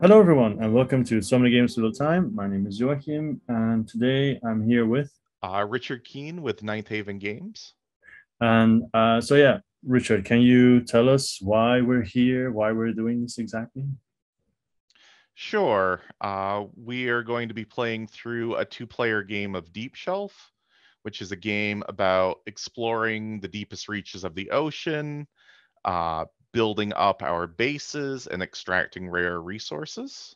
Hello, everyone, and welcome to So Many Games All the Time. My name is Joachim, and today I'm here with. Richard Keene with Ninth Haven Games. Richard, can you tell us why we're here, why we're doing this exactly? Sure. We are going to be playing through a two-player game of Deep Shelf, which is a game about exploring the deepest reaches of the ocean, uh, building up our bases, and extracting rare resources.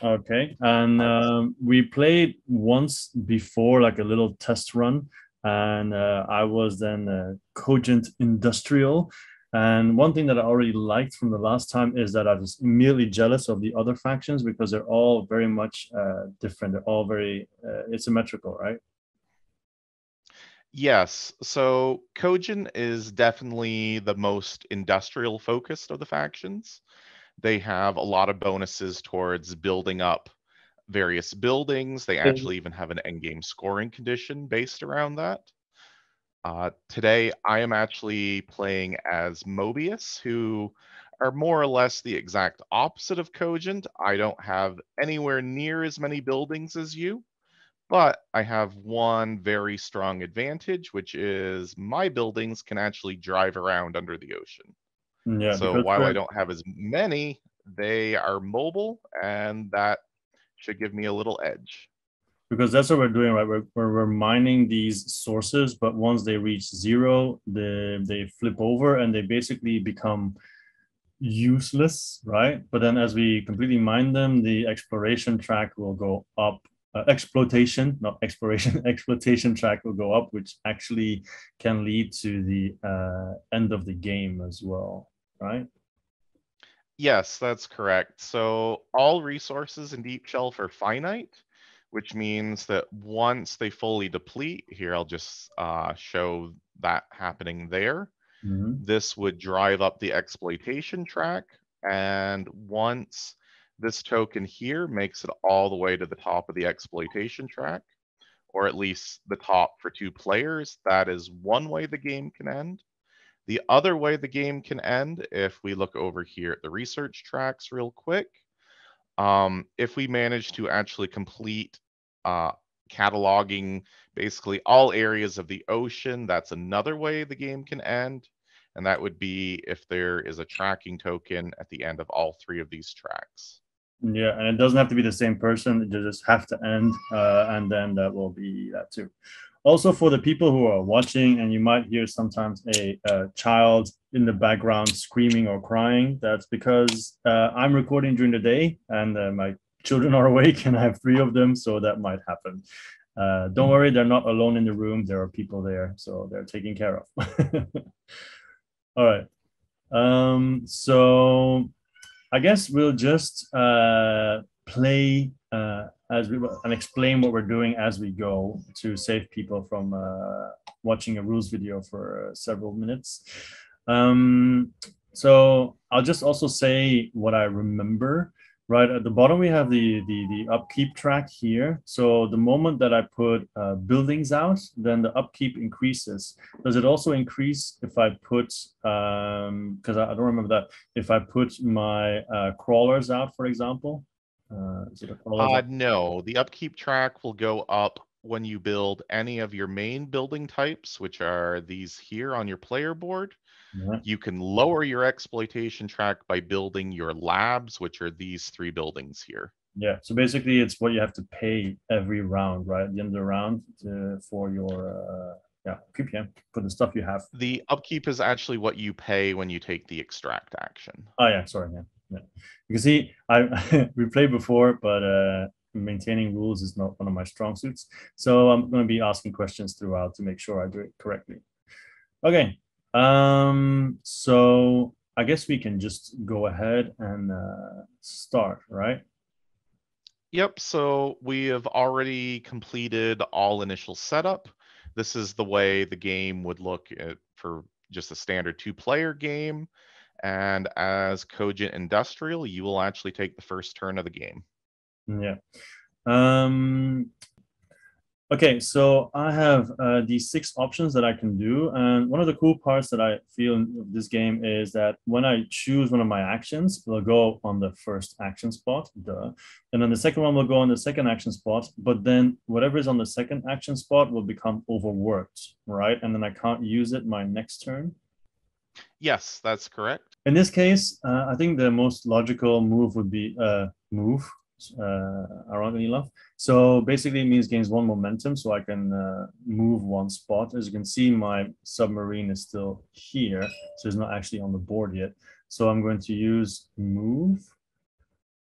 Okay, and Uh, we played once before, like a little test run, and I was then Cogent Industrial. And one thing that I already liked from the last time is that I was immediately jealous of the other factions because they're all very much different. They're all very asymmetrical, right? yes, so Cogent is definitely the most industrial focused of the factions. They have a lot of bonuses towards building up various buildings. They actually even have an endgame scoring condition based around that. Today, I am actually playing as Mobius, who are more or less the exact opposite of Cogent. I don't have anywhere near as many buildings as you, but I have one very strong advantage, which is my buildings can actually drive around under the ocean. Yeah, So because while I we're don't have as many, they are mobile, and that should give me a little edge. because that's what we're doing, right? We're mining these sources, but once they reach zero, they flip over and they basically become useless, right? But then as we completely mine them, the exploration track will go up. Exploitation, not exploration, exploitation track will go up, which actually can lead to the end of the game as well, right? Yes, that's correct. So all resources in Deep Shelf are finite, which means that once they fully deplete, here I'll just show that happening there. Mm-hmm. This would drive up the exploitation track, and once this token here makes it all the way to the top of the exploitation track, or at least the top for two players, that is one way the game can end. The other way the game can end, if we look over here at the research tracks real quick, if we manage to actually complete uh, cataloging basically all areas of the ocean, that's another way the game can end. And that would be if there is a tracking token at the end of all three of these tracks. Yeah, and it doesn't have to be the same person. It just have to end, and then that will be that too. Also, for the people who are watching, and you might hear sometimes a child in the background screaming or crying. That's because I'm recording during the day, and my children are awake, and I have three of them, so that might happen. Don't worry, they're not alone in the room. There are people there, so they're taken care of. All right. So I guess we'll just play as we and explain what we're doing as we go to save people from watching a rules video for several minutes. Um, so I'll just also say what I remember. Right at the bottom, we have the upkeep track here. So the moment that I put buildings out, then the upkeep increases. Does it also increase if I put because I don't remember that if I put my crawlers out, for example? Is it a crawlers out? No, the upkeep track will go up when you build any of your main building types, which are these here on your player board. Yeah. You can lower your exploitation track by building your labs, which are these three buildings here. Yeah. So basically, it's what you have to pay every round, right? At the end of the round for your yeah, keep yeah, for the stuff you have. The upkeep is actually what you pay when you take the extract action. Oh yeah, sorry, yeah. Yeah. You can see I we played before, but maintaining rules is not one of my strong suits. So I'm going to be asking questions throughout to make sure I do it correctly. Okay. So I guess we can just go ahead and start, right? Yep, so we have already completed all initial setup. This is the way the game would look for just a standard two-player game. And as Cogent Industrial, you will actually take the first turn of the game. Yeah. Um, Okay, so I have these 6 options that I can do. And one of the cool parts that I feel in this game is that when I choose one of my actions, it'll go on the first action spot, duh. And then the second one will go on the second action spot. But then whatever is on the second action spot will become overworked, right? And then I can't use it my next turn. Yes, that's correct. In this case, I think the most logical move would be move, ironically enough. So basically, it means gains 1 momentum, so I can move 1 spot. As you can see, my submarine is still here, so it's not actually on the board yet. So I'm going to use move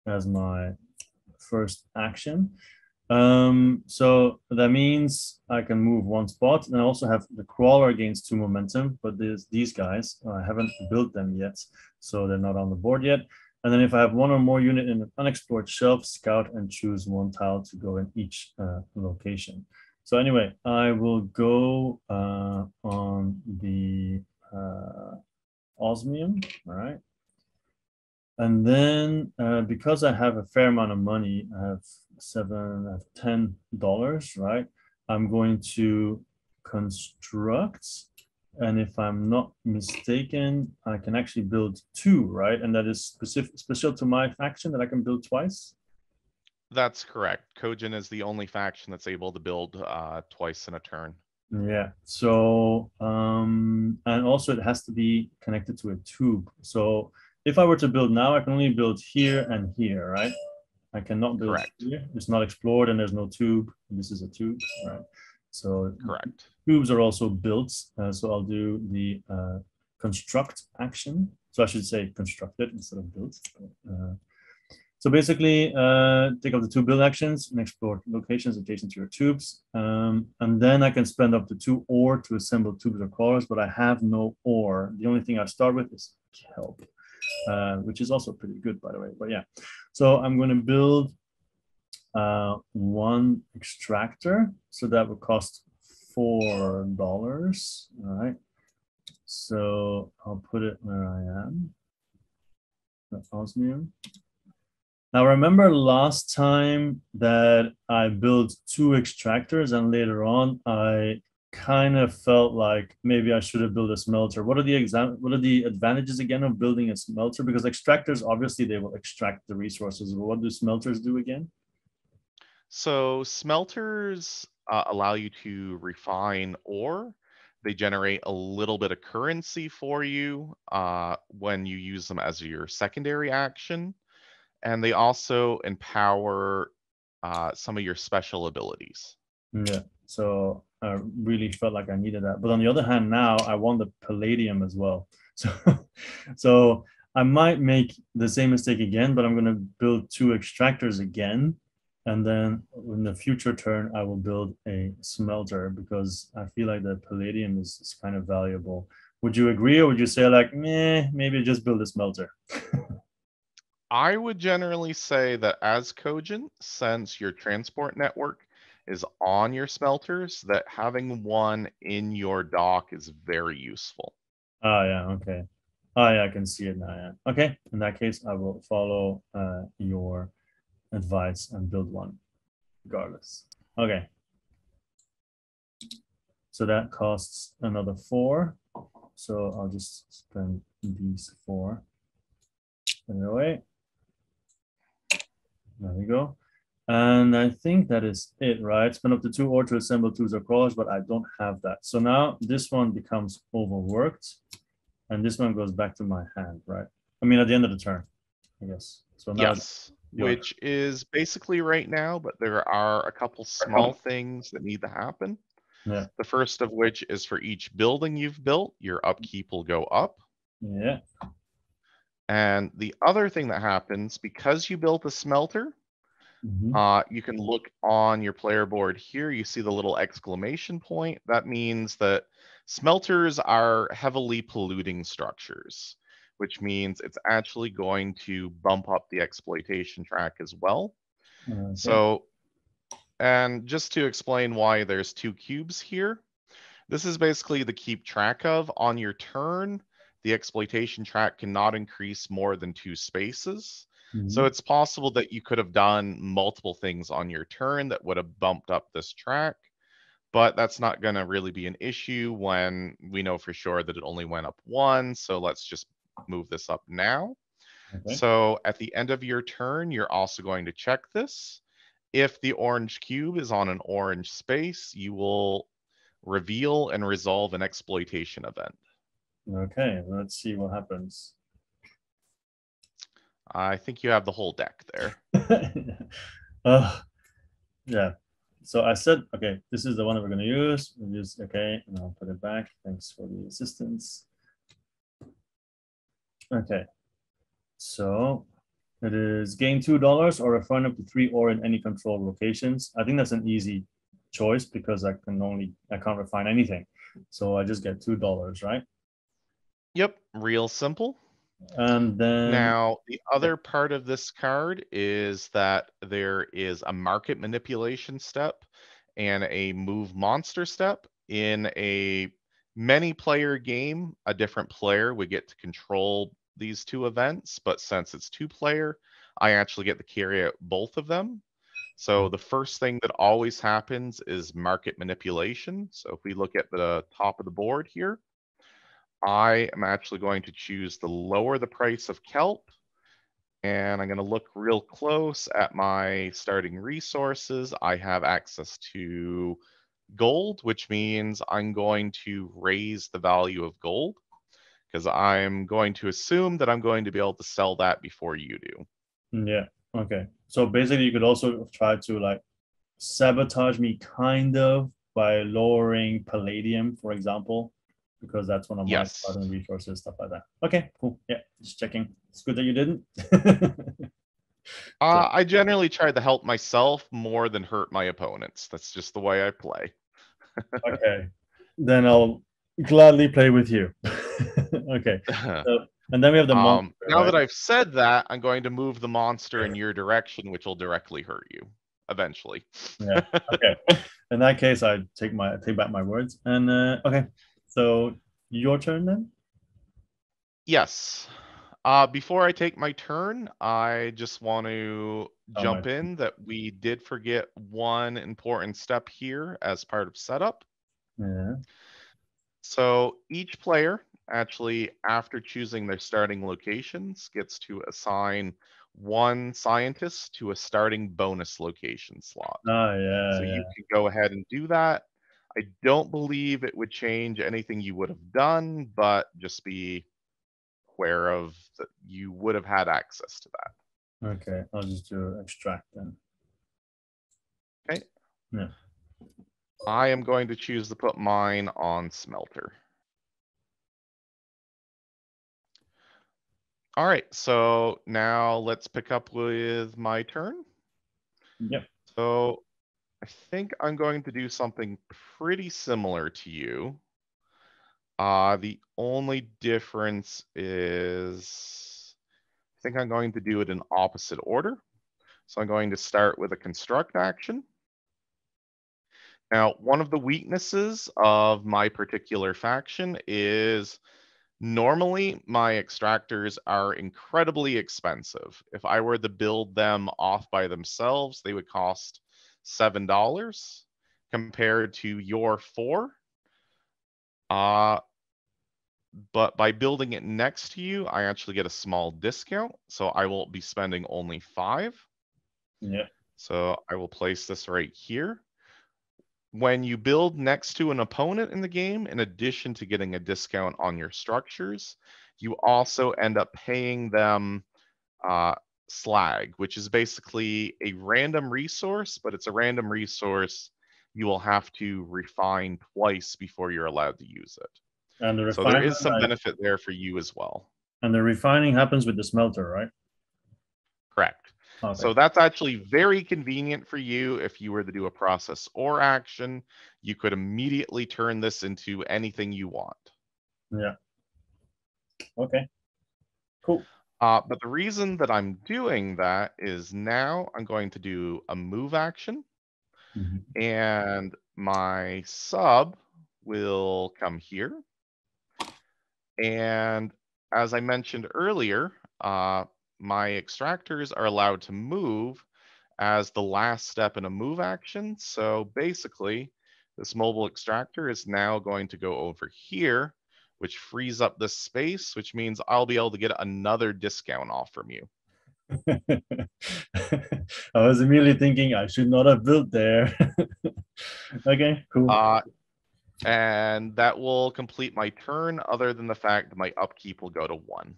as my first action. So that means I can move 1 spot, and I also have the crawler gains 2 momentum, but there's these guys, I haven't built them yet, so they're not on the board yet. And then if I have 1 or more unit in an unexplored shelf, scout and choose 1 tile to go in each location. So anyway, I will go on the osmium, all right? And then because I have a fair amount of money, I have $10, right? I'm going to construct. And if I'm not mistaken, I can actually build 2, right? And that is special to my faction that I can build twice. That's correct. Kojin is the only faction that's able to build twice in a turn. Yeah. So, and also it has to be connected to a tube. So if I were to build now, I can only build here and here, right? I cannot build Correct. here. It's not explored and there's no tube. This is a tube, right? So correct. Tubes are also built. So I'll do the construct action. So I should say constructed instead of built. So basically, take up the 2 build actions and explore locations adjacent to your tubes. And then I can spend up to 2 ore to assemble tubes or crawlers, but I have no ore. The only thing I start with is kelp, which is also pretty good, by the way. But yeah, so I'm going to build 1 extractor. So that would cost $4. All right. So I'll put it where I am. The osmium. Now, remember last time that I built 2 extractors and later on I kind of felt like maybe I should have built a smelter. What are the advantages again of building a smelter? Because extractors, obviously, they will extract the resources. But what do smelters do again? So smelters allow you to refine ore. They generate a little bit of currency for you when you use them as your secondary action. And they also empower some of your special abilities. Yeah. So I really felt like I needed that. But on the other hand, now I want the palladium as well. So I might make the same mistake again, but I'm going to build 2 extractors again. And then in the future turn, I will build a smelter because I feel like the palladium is kind of valuable. Would you agree, or would you say like, meh, maybe just build a smelter? I would generally say that as Cogent, since your transport network is on your smelters, that having 1 in your dock is very useful. Oh, yeah, okay. Oh, yeah, I can see it now. Yeah. Okay, in that case, I will follow your advice and build 1 regardless. Okay. So that costs another 4. So I'll just spend these 4. Put it away. There we go. And I think that is it, right? Spend up to 2 ore to assemble tubes or crawlers, but I don't have that. So now this one becomes overworked. And this one goes back to my hand, right? I mean, at the end of the turn, I guess. So now, Yes, which is basically right now, but there are a couple small things that need to happen. yeah, The first of which is for each building you've built, your upkeep will go up. yeah. And the other thing that happens, because you built a smelter, you can look on your player board here. You see the little exclamation point. That means that smelters are heavily polluting structures, which means it's actually going to bump up the exploitation track as well. Okay. So, and just to explain why there's 2 cubes here, this is basically the keep track of on your turn. The exploitation track cannot increase more than 2 spaces. So it's possible that you could have done multiple things on your turn that would have bumped up this track. but that's not going to really be an issue when we know for sure that it only went up 1. So let's just move this up now. Okay. So at the end of your turn, you're also going to check this. If the orange cube is on an orange space, you will reveal and resolve an exploitation event. Okay, let's see what happens. I think you have the whole deck there. Yeah. So I said, okay, this is the one that we're going to use. We'll use, okay, and I'll put it back. Thanks for the assistance. Okay. So it is gain $2 or refund up to 3 ore in any control locations. I think that's an easy choice because I can't refine anything. So I just get $2, right? Yep, real simple. And then now, the other part of this card is that there is a market manipulation step and a move monster step. In a many player game, a different player would get to control these two events, but since it's 2-player, I actually get to carry out both of them. So the first thing that always happens is market manipulation. So if we look at the top of the board here, I am actually going to choose to lower the price of kelp, and I'm going to look real close at my starting resources. I have access to gold, which means I'm going to raise the value of gold because I'm going to assume that I'm going to be able to sell that before you do. yeah, okay. So basically you could also try to like sabotage me kind of by lowering palladium, for example, because that's one of my Yes. starting resources, stuff like that. Okay, cool. Yeah, just checking. It's good that you didn't. I generally try to help myself more than hurt my opponents. That's just the way I play. Okay, then I'll gladly play with you. Okay, so, and then we have the monster, now right? that I've said that, I'm going to move the monster in your direction, which will directly hurt you eventually. Yeah. Okay. In that case, I take back my words. And okay, so your turn then. Yes. Before I take my turn, I just want to Oh, my. jump in that we did forget one important step here as part of setup. Yeah. So each player, actually, after choosing their starting locations, gets to assign one scientist to a starting bonus location slot. Oh, yeah, So you yeah. can go ahead and do that. I don't believe it would change anything you would have done, but just be aware of that you would have had access to that. Okay, I'll just do extract then. Okay. Yeah. I am going to choose to put mine on smelter. All right, so now let's pick up with my turn. Yep. So I think I'm going to do something pretty similar to you. The only difference is I think I'm going to do it in opposite order. So I'm going to start with a construct action. Now, one of the weaknesses of my particular faction is normally my extractors are incredibly expensive. If I were to build them off by themselves, they would cost $7 compared to your 4. But by building it next to you, I actually get a small discount. So I will be spending only 5. Yeah. So I will place this right here. When you build next to an opponent in the game, in addition to getting a discount on your structures, you also end up paying them slag, which is basically a random resource, but it's a random resource you will have to refine twice before you're allowed to use it. And the So there refinement is some benefit there for you as well. and the refining happens with the smelter, right? Correct. Okay. So that's actually very convenient for you. If you were to do a process or action, you could immediately turn this into anything you want. Yeah. Okay. Cool. But the reason that I'm doing that is now I'm going to do a move action, and my sub will come here. And as I mentioned earlier, my extractors are allowed to move as the last step in a move action. So basically, This mobile extractor is now going to go over here, which frees up this space, which means I'll be able to get another discount off from you. I was immediately thinking I should not have built there. Okay, cool. And that will complete my turn, other than the fact that my upkeep will go to 1.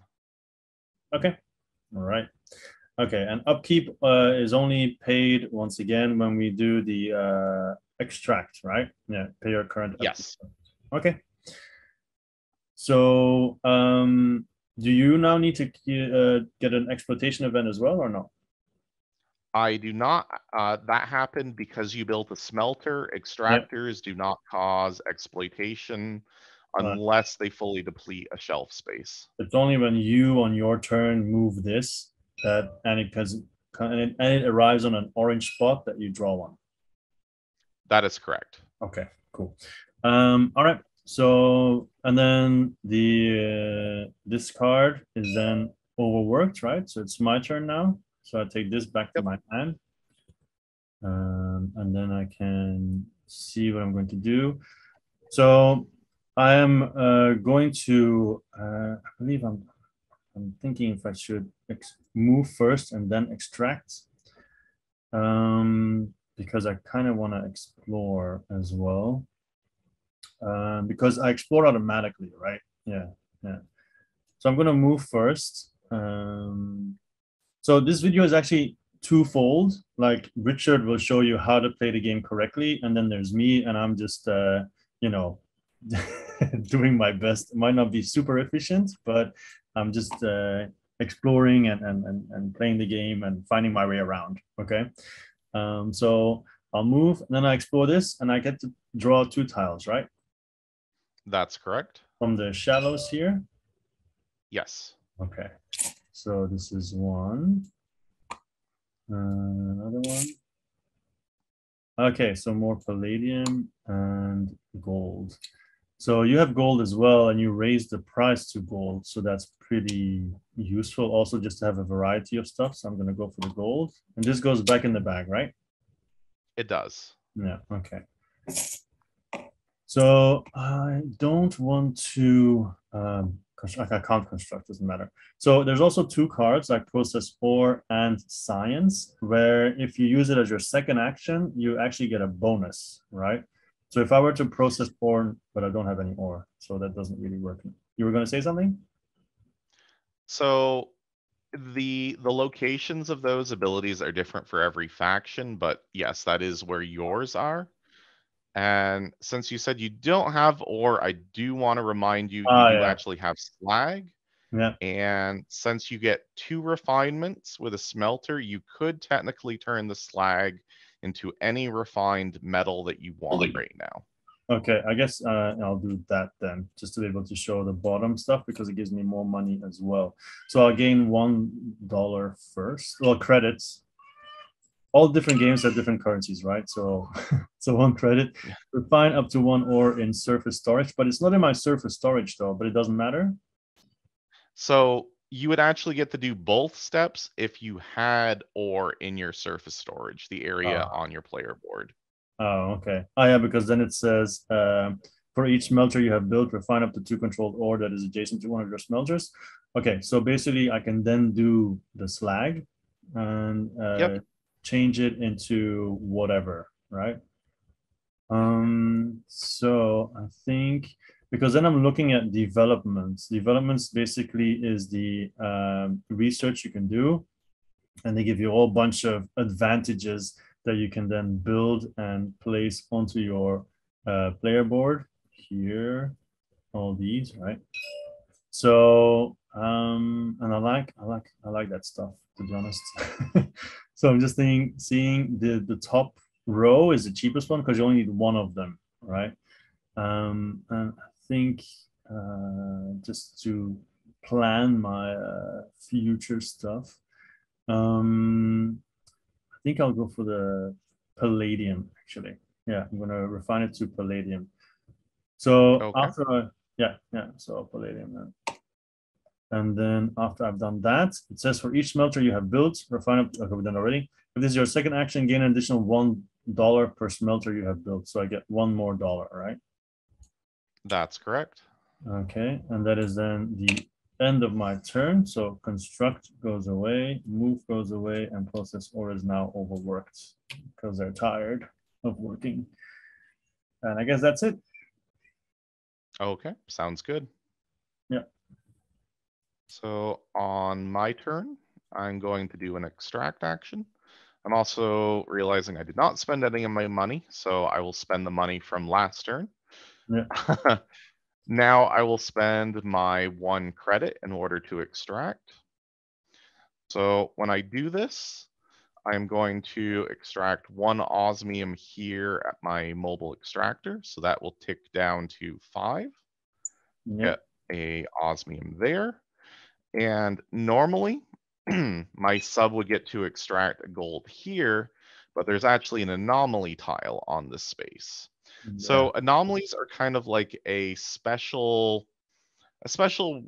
Okay, all right. Okay, and upkeep is only paid once again when we do the extract, right? Yeah, pay your current upkeep. Yes. Okay. So do you now need to get an exploitation event as well or no? I do not. That happened because you built a smelter. Extractors do not cause exploitation unless they fully deplete a shelf space. It's only when you on your turn move this that and it arrives on an orange spot that you draw one. That is correct. Okay, cool. All right. So and then the this card is then overworked, right? So it's my turn now. So I take this back to my hand. And then I can see what I'm going to do. So I am going to, I believe I'm thinking if I should move first and then extract, because I kind of want to explore as well, because I explore automatically, right? Yeah, yeah. So I'm going to move first. So this video is actually twofold. Like Richard will show you how to play the game correctly, and then there's me, and I'm just you know doing my best. It might not be super efficient, but I'm just exploring and playing the game and finding my way around. Okay, so I'll move, and then I explore this, and I get to draw 2 tiles, right? That's correct. From the shallows here. Yes. Okay, so this is one. Another one. Okay, so more palladium and gold. So you have gold as well, and you raise the price to gold. So that's pretty useful also just to have a variety of stuff. So I'm going to go for the gold. And this goes back in the bag, right? It does. Yeah, okay. So I don't want to I can't construct, doesn't matter. So there's also 2 cards like process ore and science, where if you use it as your second action, you actually get a bonus, right? So if I were to process ore, but I don't have any ore, so that doesn't really work. You were going to say something? So the locations of those abilities are different for every faction, but yes, that is where yours are. And since you said you don't have ore, I do want to remind you, you do actually have slag. Yeah. And since you get 2 refinements with a smelter, you could technically turn the slag into any refined metal that you want right now. Okay, I guess I'll do that then, just to be able to show the bottom stuff because it gives me more money as well. So I'll gain $1 first. Well, credits. All different games have different currencies, right? So, so 1 credit. Refine up to 1 ore in surface storage, but it's not in my surface storage though. But it doesn't matter. So you would actually get to do both steps if you had ore in your surface storage, the area on your player board. Oh, okay. Oh, yeah, because then it says for each smelter you have built, refine up to 2 controlled ore that is adjacent to one of your smelters. Okay, so basically I can then do the slag and change it into whatever, right? So I think because then I'm looking at developments. Developments basically is the research you can do, and they give you a whole bunch of advantages that you can then build and place onto your player board here. All these, right? So and I like that stuff, to be honest. So I'm just seeing the top row is the cheapest one because you only need 1 of them, right? And I think just to plan my future stuff, I think I'll go for the palladium actually. Yeah, I'm gonna refine it to palladium. So after so palladium then. And then after I've done that, it says for each smelter you have built, refine up, okay, we've done already. If this is your second action, gain an additional $1 per smelter you have built. So I get $1 more, right? That's correct. Okay, and that is then the end of my turn. So construct goes away, move goes away, and process order is now overworked because they're tired of working. And I guess that's it. Okay, sounds good. Yeah. So on my turn, I'm going to do an extract action. I'm also realizing I did not spend any of my money, so I will spend the money from last turn. Yeah. Now I will spend my 1 credit in order to extract. So when I do this, I'm going to extract 1 osmium here at my mobile extractor. So that will tick down to 5. Yeah. Get a osmium there. And normally my sub would get to extract a gold here, but there's actually an anomaly tile on this space. So anomalies are kind of like a special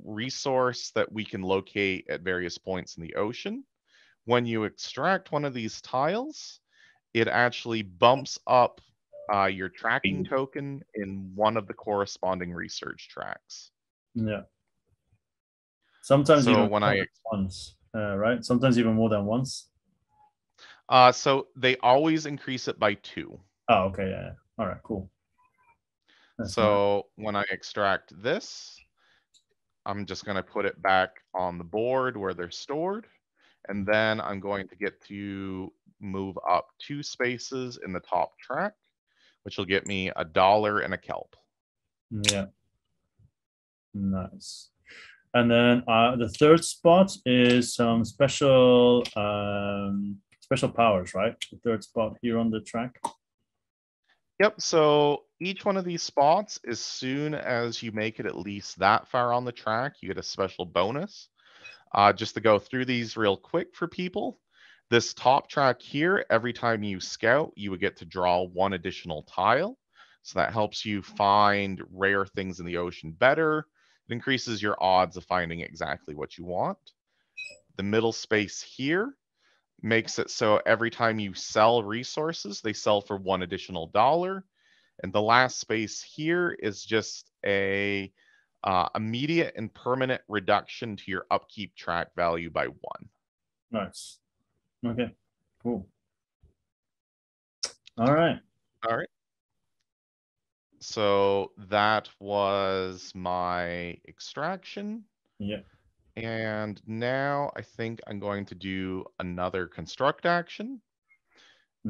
resource that we can locate at various points in the ocean. When you extract one of these tiles, it actually bumps up your tracking token in one of the corresponding research tracks. Yeah. Sometimes so even when more than once, right? Sometimes even more than once. So they always increase it by 2. Oh, okay, yeah. All right, cool. That's so when I extract this, I'm just going to put it back on the board where they're stored. And then I'm going to get to move up 2 spaces in the top track, which will get me $1 and a kelp. Yeah. Nice. And then the third spot is some special powers, right? The third spot here on the track. Yep. So each one of these spots, as soon as you make it at least that far on the track, you get a special bonus. Just to go through these real quick for people. This top track here, every time you scout, you would get to draw 1 additional tile. So that helps you find rare things in the ocean better. It increases your odds of finding exactly what you want. The middle space here makes it so every time you sell resources, they sell for 1 additional dollar. And the last space here is just a immediate and permanent reduction to your upkeep track value by 1. Nice. Okay, cool. All right. All right. So that was my extraction. Yeah. And now I think I'm going to do another construct action.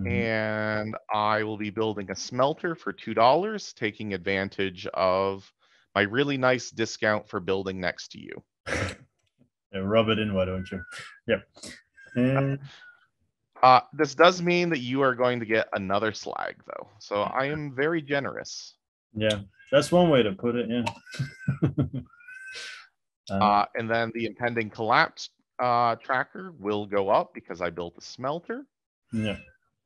And I will be building a smelter for $2, taking advantage of my really nice discount for building next to you. Yeah, rub it in, why don't you? Yep. And this does mean that you are going to get another slag, though. So I am very generous. yeah, that's one way to put it. Yeah. And then the impending collapse tracker will go up because I built a smelter. Yeah.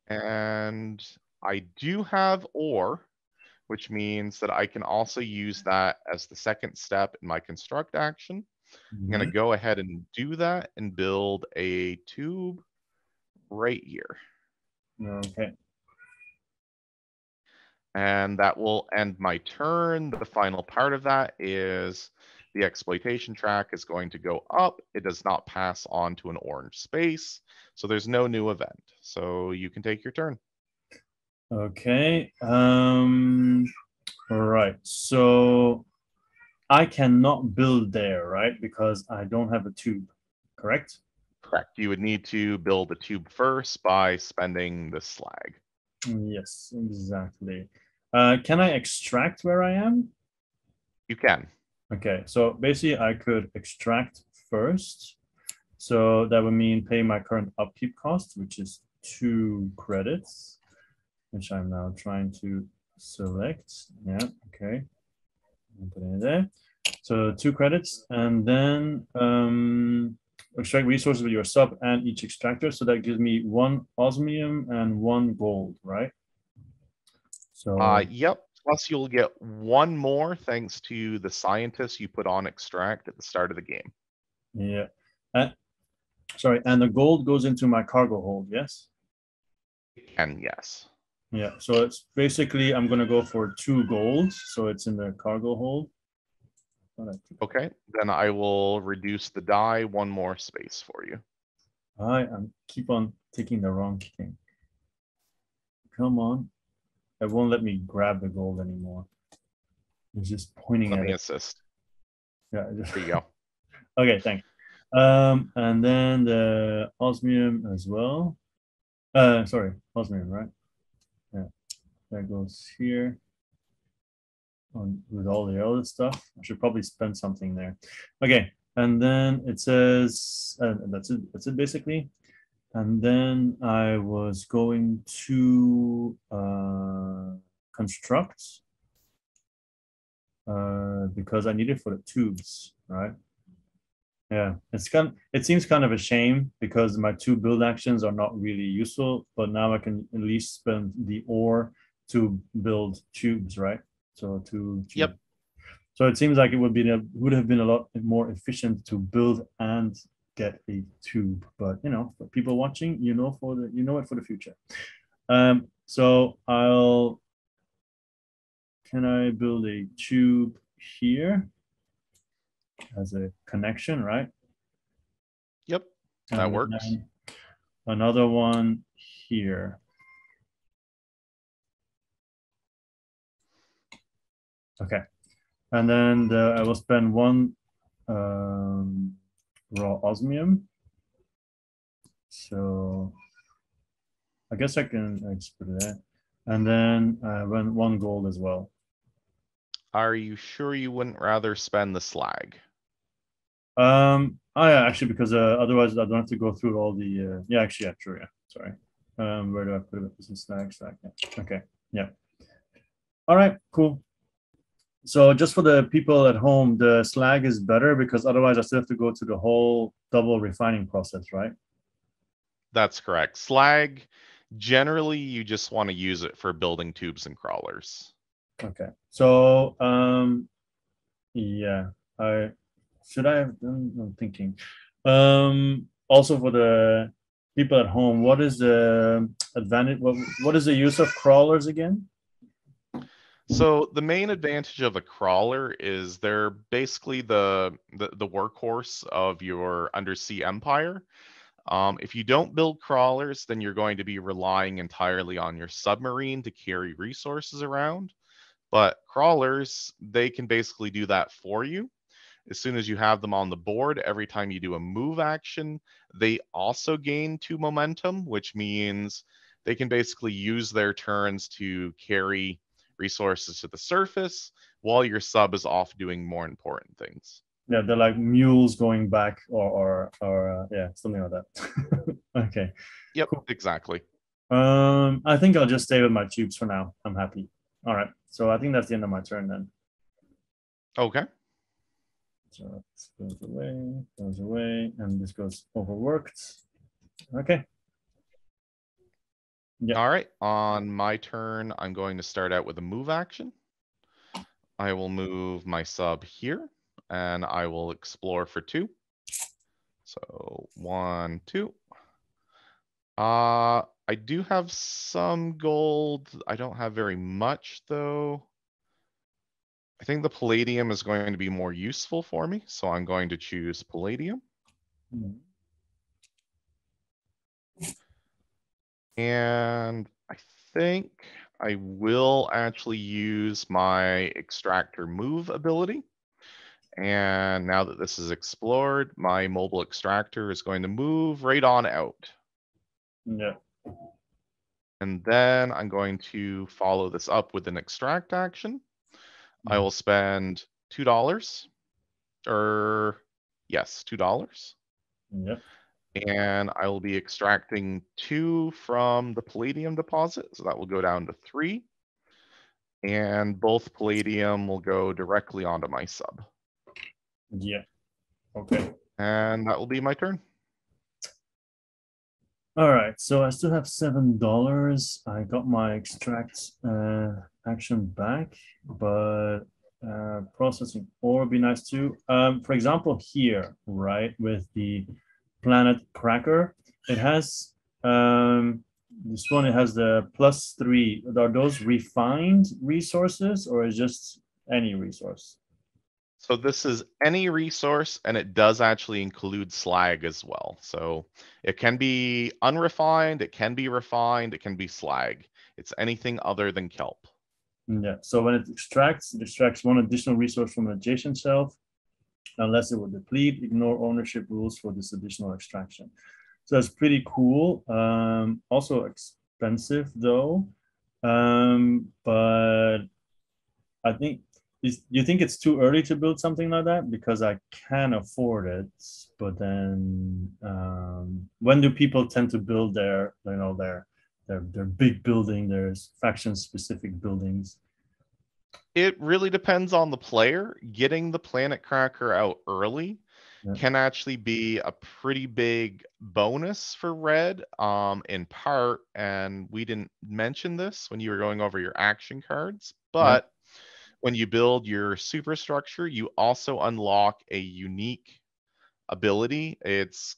And I do have ore, which means that I can also use that as the second step in my construct action. I'm going to go ahead and do that and build a tube right here. Okay. And that will end my turn. The final part of that is the exploitation track is going to go up. It does not pass on to an orange space. So there's no new event. So you can take your turn. Okay. All right. So I cannot build there, right? Because I don't have a tube, correct? Correct. You would need to build a tube first by spending the slag. Yes, exactly. Can I extract where I am? You can. Okay, so basically I could extract first. So that would mean pay my current upkeep cost, which is 2 credits, which I'm now trying to select. Yeah, okay. I'll put it in there. So 2 credits, and then extract resources with your sub and each extractor. So that gives me 1 osmium and 1 gold, right? So yep. Plus you'll get 1 more thanks to the scientist you put on extract at the start of the game. yeah. Sorry, and the gold goes into my cargo hold, yes? And yes. Yeah, so it's basically, I'm gonna go for 2 golds, so it's in the cargo hold. Okay, then I will reduce the die 1 more space for you. I keep on taking the wrong thing. Come on. It won't let me grab the gold anymore. It's just pointing Let at me it. assist. Yeah. There you go. Okay, thanks. And then the osmium as well. Sorry, osmium, right? Yeah, that goes here. With all the other stuff, I should probably spend something there. Okay, and then it says that's it. That's it basically. And then I was going to construct because I need it for the tubes, right? Yeah, it seems kind of a shame because my 2 build actions are not really useful, but now I can at least spend the ore to build tubes, right? So Yep. So it seems like it would have been a lot more efficient to build and get a tube, but you know, for people watching, you know it for the future. So can I build a tube here as a connection, right? Yep. That And works. then another one here. Okay. And then I will spend 1 raw osmium. So I guess I just put it there. And then 1 gold as well. Are you sure you wouldn't rather spend the slag? Oh yeah, actually, because otherwise I don't have to go through all the yeah, actually, yeah, true, yeah. Sorry. Where do I put it? This is slag. Yeah. Okay. Yeah. All right, cool. So just for the people at home, the slag is better because otherwise I still have to go through the whole double refining process, right? That's correct. Slag, generally you just want to use it for building tubes and crawlers. Okay. So yeah, I have done. I'm thinking. Also for the people at home, what is the advantage? What is the use of crawlers again? So the main advantage of a crawler is they're basically the workhorse of your undersea empire. If you don't build crawlers, then you're going to be relying entirely on your submarine to carry resources around. But crawlers, they can basically do that for you. As soon as you have them on the board, every time you do a move action, they also gain 2 momentum, which means they can basically use their turns to carry resources to the surface while your sub is off doing more important things. Yeah, they're like mules going back, or yeah, something like that. Okay, Yep, cool. exactly. I think I'll just stay with my tubes for now. I'm happy. All right, so I think that's the end of my turn then. Okay. So this goes away, and this goes overworked. Okay. Yeah. All right. On my turn, I'm going to start out with a move action. I will move my sub here, and I will explore for 2. So 1, 2. I do have some gold. I don't have very much though. I think the palladium is going to be more useful for me, so I'm going to choose palladium. And I think I will actually use my extractor move ability. And now that this is explored, my mobile extractor is going to move right on out. Yeah. And then I'm going to follow this up with an extract action. I will spend $2, or yes, $2. Yep. And I will be extracting 2 from the palladium deposit. So that will go down to 3. And both palladium will go directly onto my sub. Yeah. Okay. And that will be my turn. All right. So I still have $7. I got my extract action back, but processing ore would be nice too. For example, here, right, with the planet cracker, it has this one, it has the +3. Are those refined resources or is just any resource? So this is any resource, and it does actually include slag as well. So it can be unrefined, it can be refined, it can be slag. It's anything other than kelp. Yeah. So when it extracts one additional resource from an adjacent shelf, unless it will deplete. Ignore ownership rules for this additional extraction. So that's pretty cool. Also expensive though. But I think you think it's too early to build something like that? Because I can afford it, but then when do people tend to build their big building, there's faction specific buildings? It really depends on the player. Getting the Planet Cracker out early Yeah. can actually be a pretty big bonus for red, in part, and we didn't mention this when you were going over your action cards, Yeah. but when you build your superstructure, you also unlock a unique ability. It's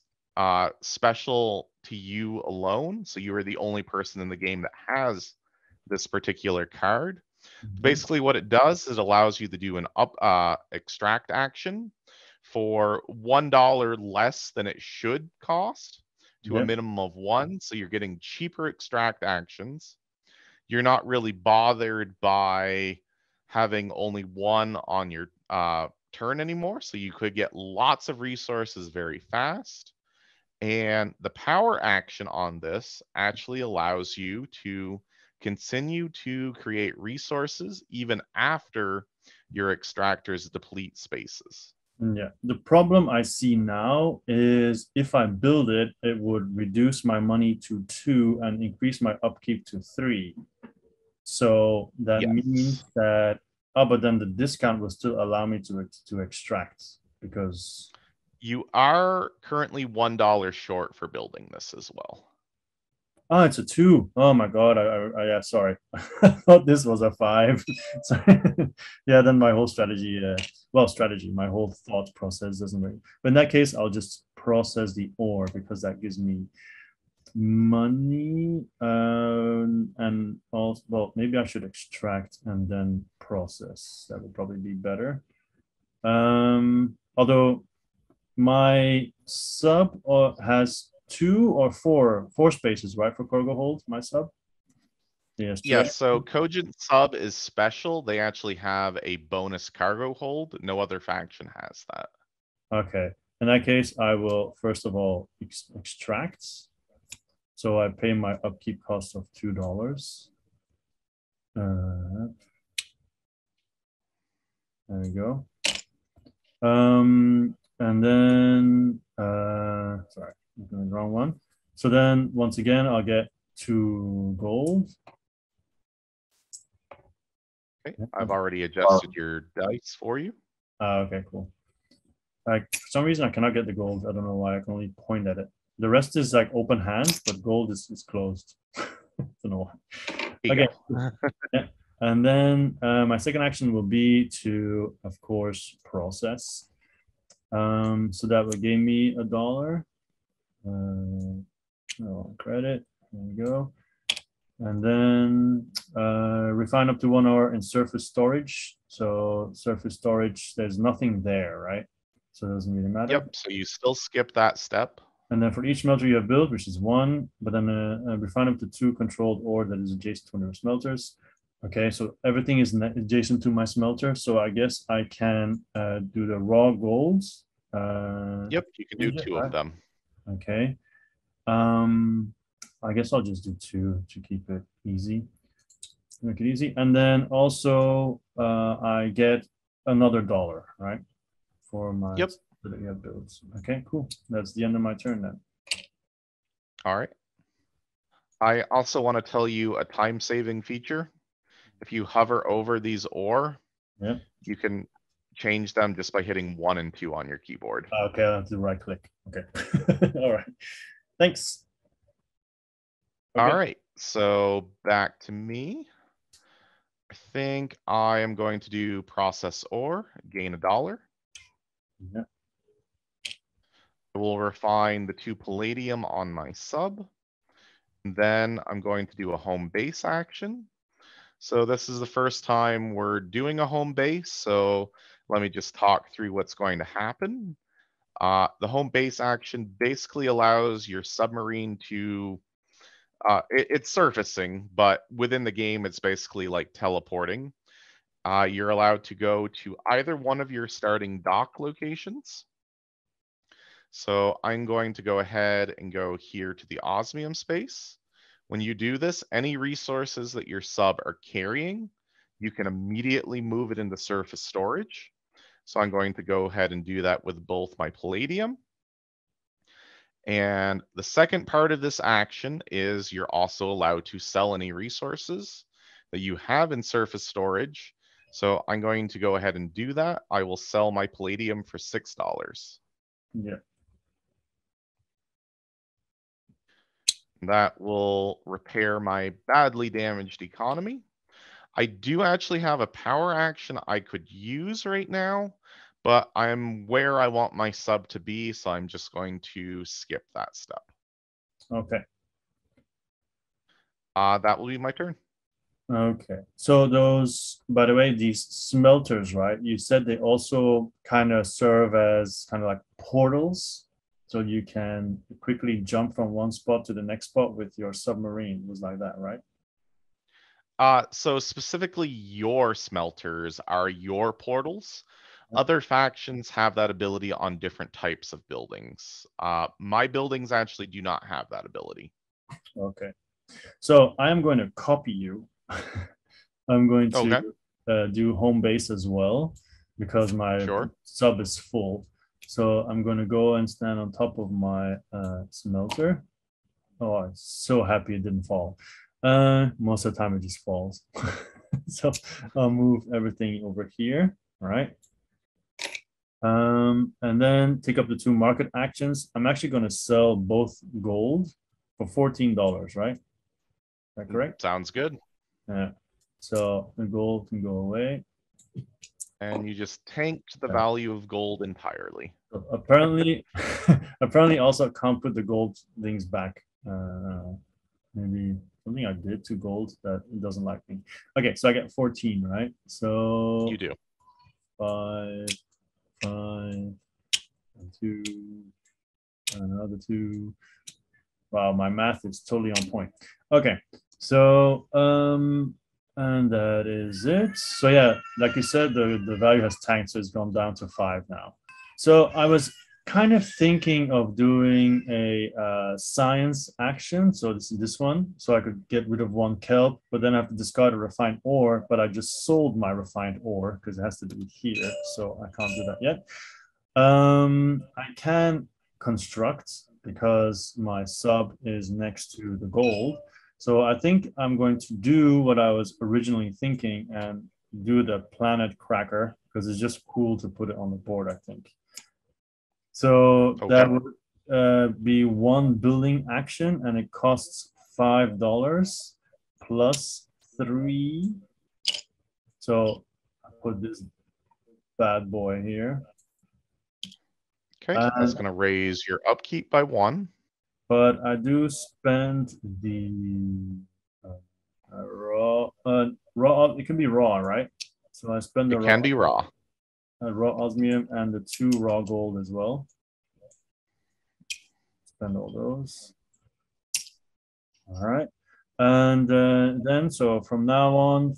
special to you alone, so you are the only person in the game that has this particular card. Basically, what it does is it allows you to do an extract action for $1 less than it should cost to a Yeah. minimum of 1. So you're getting cheaper extract actions. You're not really bothered by having only 1 on your turn anymore. So you could get lots of resources very fast. And the power action on this actually allows you to continue to create resources even after your extractors deplete spaces. Yeah. The problem I see now is if I build it, it would reduce my money to 2 and increase my upkeep to 3. So that means Yes. that, oh, but then the discount will still allow me to extract because, You are currently $1 short for building this as well. oh, it's a 2. Oh my God. Yeah, sorry. I thought this was a 5. Sorry. Yeah, then my whole strategy, my whole thought process doesn't work. But in that case, I'll just process the ore because that gives me money. And also, well, maybe I should extract and then process. That would probably be better. Although my sub has 2 or 4 spaces, right, for cargo hold, my sub? Yes, 2. Yes, so Cogent Sub is special. They actually have a bonus cargo hold. No other faction has that. Okay. In that case, I will first of all extract. So I pay my upkeep cost of $2. There we go. And then sorry, I'm doing the wrong one. So then once again, I'll get 2 gold. Okay, I've already adjusted your dice for you. Okay, cool. Like for some reason I cannot get the gold. I don't know why. I can only point at it. The rest is like open hand, but gold is closed. I don't know why. Okay. Yeah. And then my second action will be to, of course, process. So that will give me $1. Credit. There we go. And then refine up to 1 hour in surface storage. So surface storage, there's nothing there, right? So it doesn't really matter. Yep, so you still skip that step. And then for each smelter you have built, which is 1, but then refine up to 2 controlled ore that is adjacent to one of your smelters. Okay, so everything is adjacent to my smelter. So I guess I can do the raw golds. Yep, you can do 2 of them. Okay. I guess I'll just do 2 to keep it easy. Make it easy. And then also I get another $1, right? For my builds. Okay, cool. That's the end of my turn then. All right. I also want to tell you a time saving feature. If you hover over these ore, you can change them just by hitting 1 and 2 on your keyboard. Okay, I'll have to right click. Okay. All right. Thanks. Okay. All right. So back to me. I think I am going to do process ore, gain $1. Yeah. I will refine the 2 palladium on my sub. And then I'm going to do a home base action. So this is the first time we're doing a home base. So let me just talk through what's going to happen. The home base action basically allows your submarine to, it's surfacing, but within the game, it's basically like teleporting. You're allowed to go to either one of your starting dock locations. So I'm going to go ahead and go here to the osmium space. When you do this, any resources that your sub are carrying, you can immediately move it into surface storage. So I'm going to go ahead and do that with both my palladium. And the second part of this action is you're also allowed to sell any resources that you have in surface storage. So I'm going to go ahead and do that. I will sell my palladium for $6. Yeah. That will repair my badly damaged economy. I do actually have a power action I could use right now, but I'm where I want my sub to be, so I'm just going to skip that step. Okay. That will be my turn. Okay. So those, by the way, these smelters, right? You said they also kind of serve as kind of like portals. So you can quickly jump from one spot to the next spot with your submarine. It was like that, right? So specifically your smelters are your portals. Other factions have that ability on different types of buildings. My buildings actually do not have that ability. Okay. So I'm going to copy you. I'm going to do home base as well because my sub is full. So I'm going to go and stand on top of my smelter. Oh, I'm so happy it didn't fall. Most of the time it just falls. So I'll move everything over here. All right. And then take up the two market actions. I'm actually going to sell both gold for $14, right? Is that correct? Sounds good. Yeah. So the gold can go away. And you just tanked the value of gold entirely. So apparently, apparently also can't put the gold things back. Maybe something I did to gold that it doesn't like me. Okay, so I get 14, right? So you do 5, 5, and 2, and another 2. Wow, my math is totally on point. Okay, so and that is it. So yeah, like you said, the value has tanked, so it's gone down to 5 now. So I was kind of thinking of doing a science action. So this one, so I could get rid of 1 kelp, but then I have to discard a refined ore. But I just sold my refined ore because it has to be here, so I can't do that yet. I can construct because my sub is next to the gold. So I think I'm going to do what I was originally thinking and do the planet cracker because it's just cool to put it on the board, I think. So that would be 1 building action and it costs $5 plus 3. So I put this bad boy here. Okay, that's going to raise your upkeep by 1. But I do spend the raw. It can be raw, right? So I spend the raw. It can be raw. Raw osmium and the 2 raw gold as well. Spend all those. All right, and then so from now on,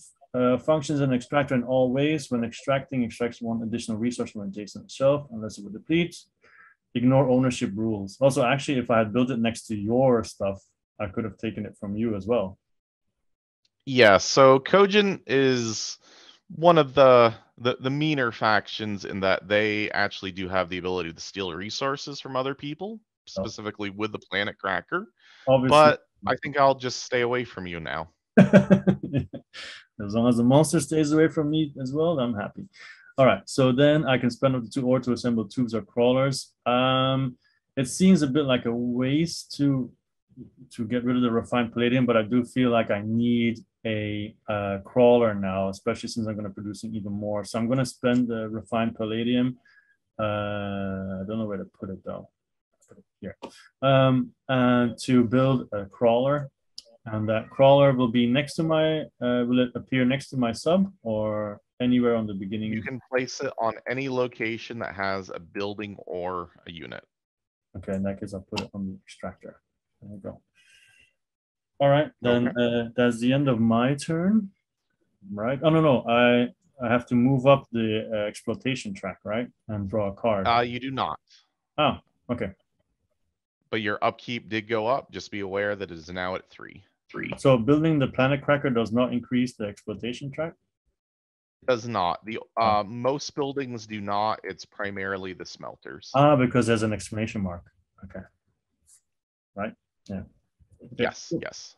functions an extractor in all ways. When extracting, extracts 1 additional resource from adjacent shelf, unless it would deplete. Ignore ownership rules. Also, actually, if I had built it next to your stuff, I could have taken it from you as well. Yeah, so Kojin is one of the meaner factions in that they actually do have the ability to steal resources from other people, specifically with the planet cracker. Obviously. But I think I'll just stay away from you now. As long as the monster stays away from me as well, I'm happy. All right, so then I can spend up to 2 ore to assemble tubes or crawlers. It seems a bit like a waste to get rid of the refined palladium, but I do feel like I need a crawler now, especially since I'm going to produce even more. So I'm going to spend the refined palladium. I don't know where to put it though. Put it here. To build a crawler. And that crawler will be next to my, will it appear next to my sub or anywhere on the beginning? You can place it on any location that has a building or a unit. Okay, in that case, I'll put it on the extractor. There we go. All right, then that's the end of my turn, right? Oh, no, I have to move up the exploitation track, right? And draw a card. You do not. Oh, okay. But your upkeep did go up. Just be aware that it is now at 3. So building the planet cracker does not increase the exploitation track? Does not. The most buildings do not. It's primarily the smelters. Because there's an exclamation mark. Okay. Right? Yeah. Okay. Yes, Cool. yes.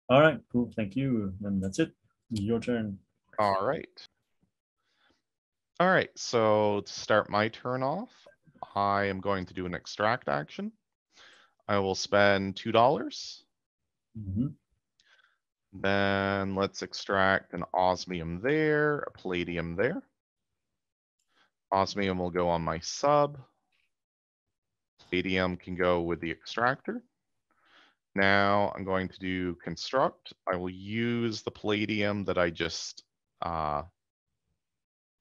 All right, cool. Thank you. Then that's it. Your turn. All right. All right, so to start my turn off, I am going to do an extract action. I will spend $2. Then let's extract an osmium there, a palladium there. Osmium will go on my sub. Palladium can go with the extractor. Now I'm going to do construct. I will use the palladium that I just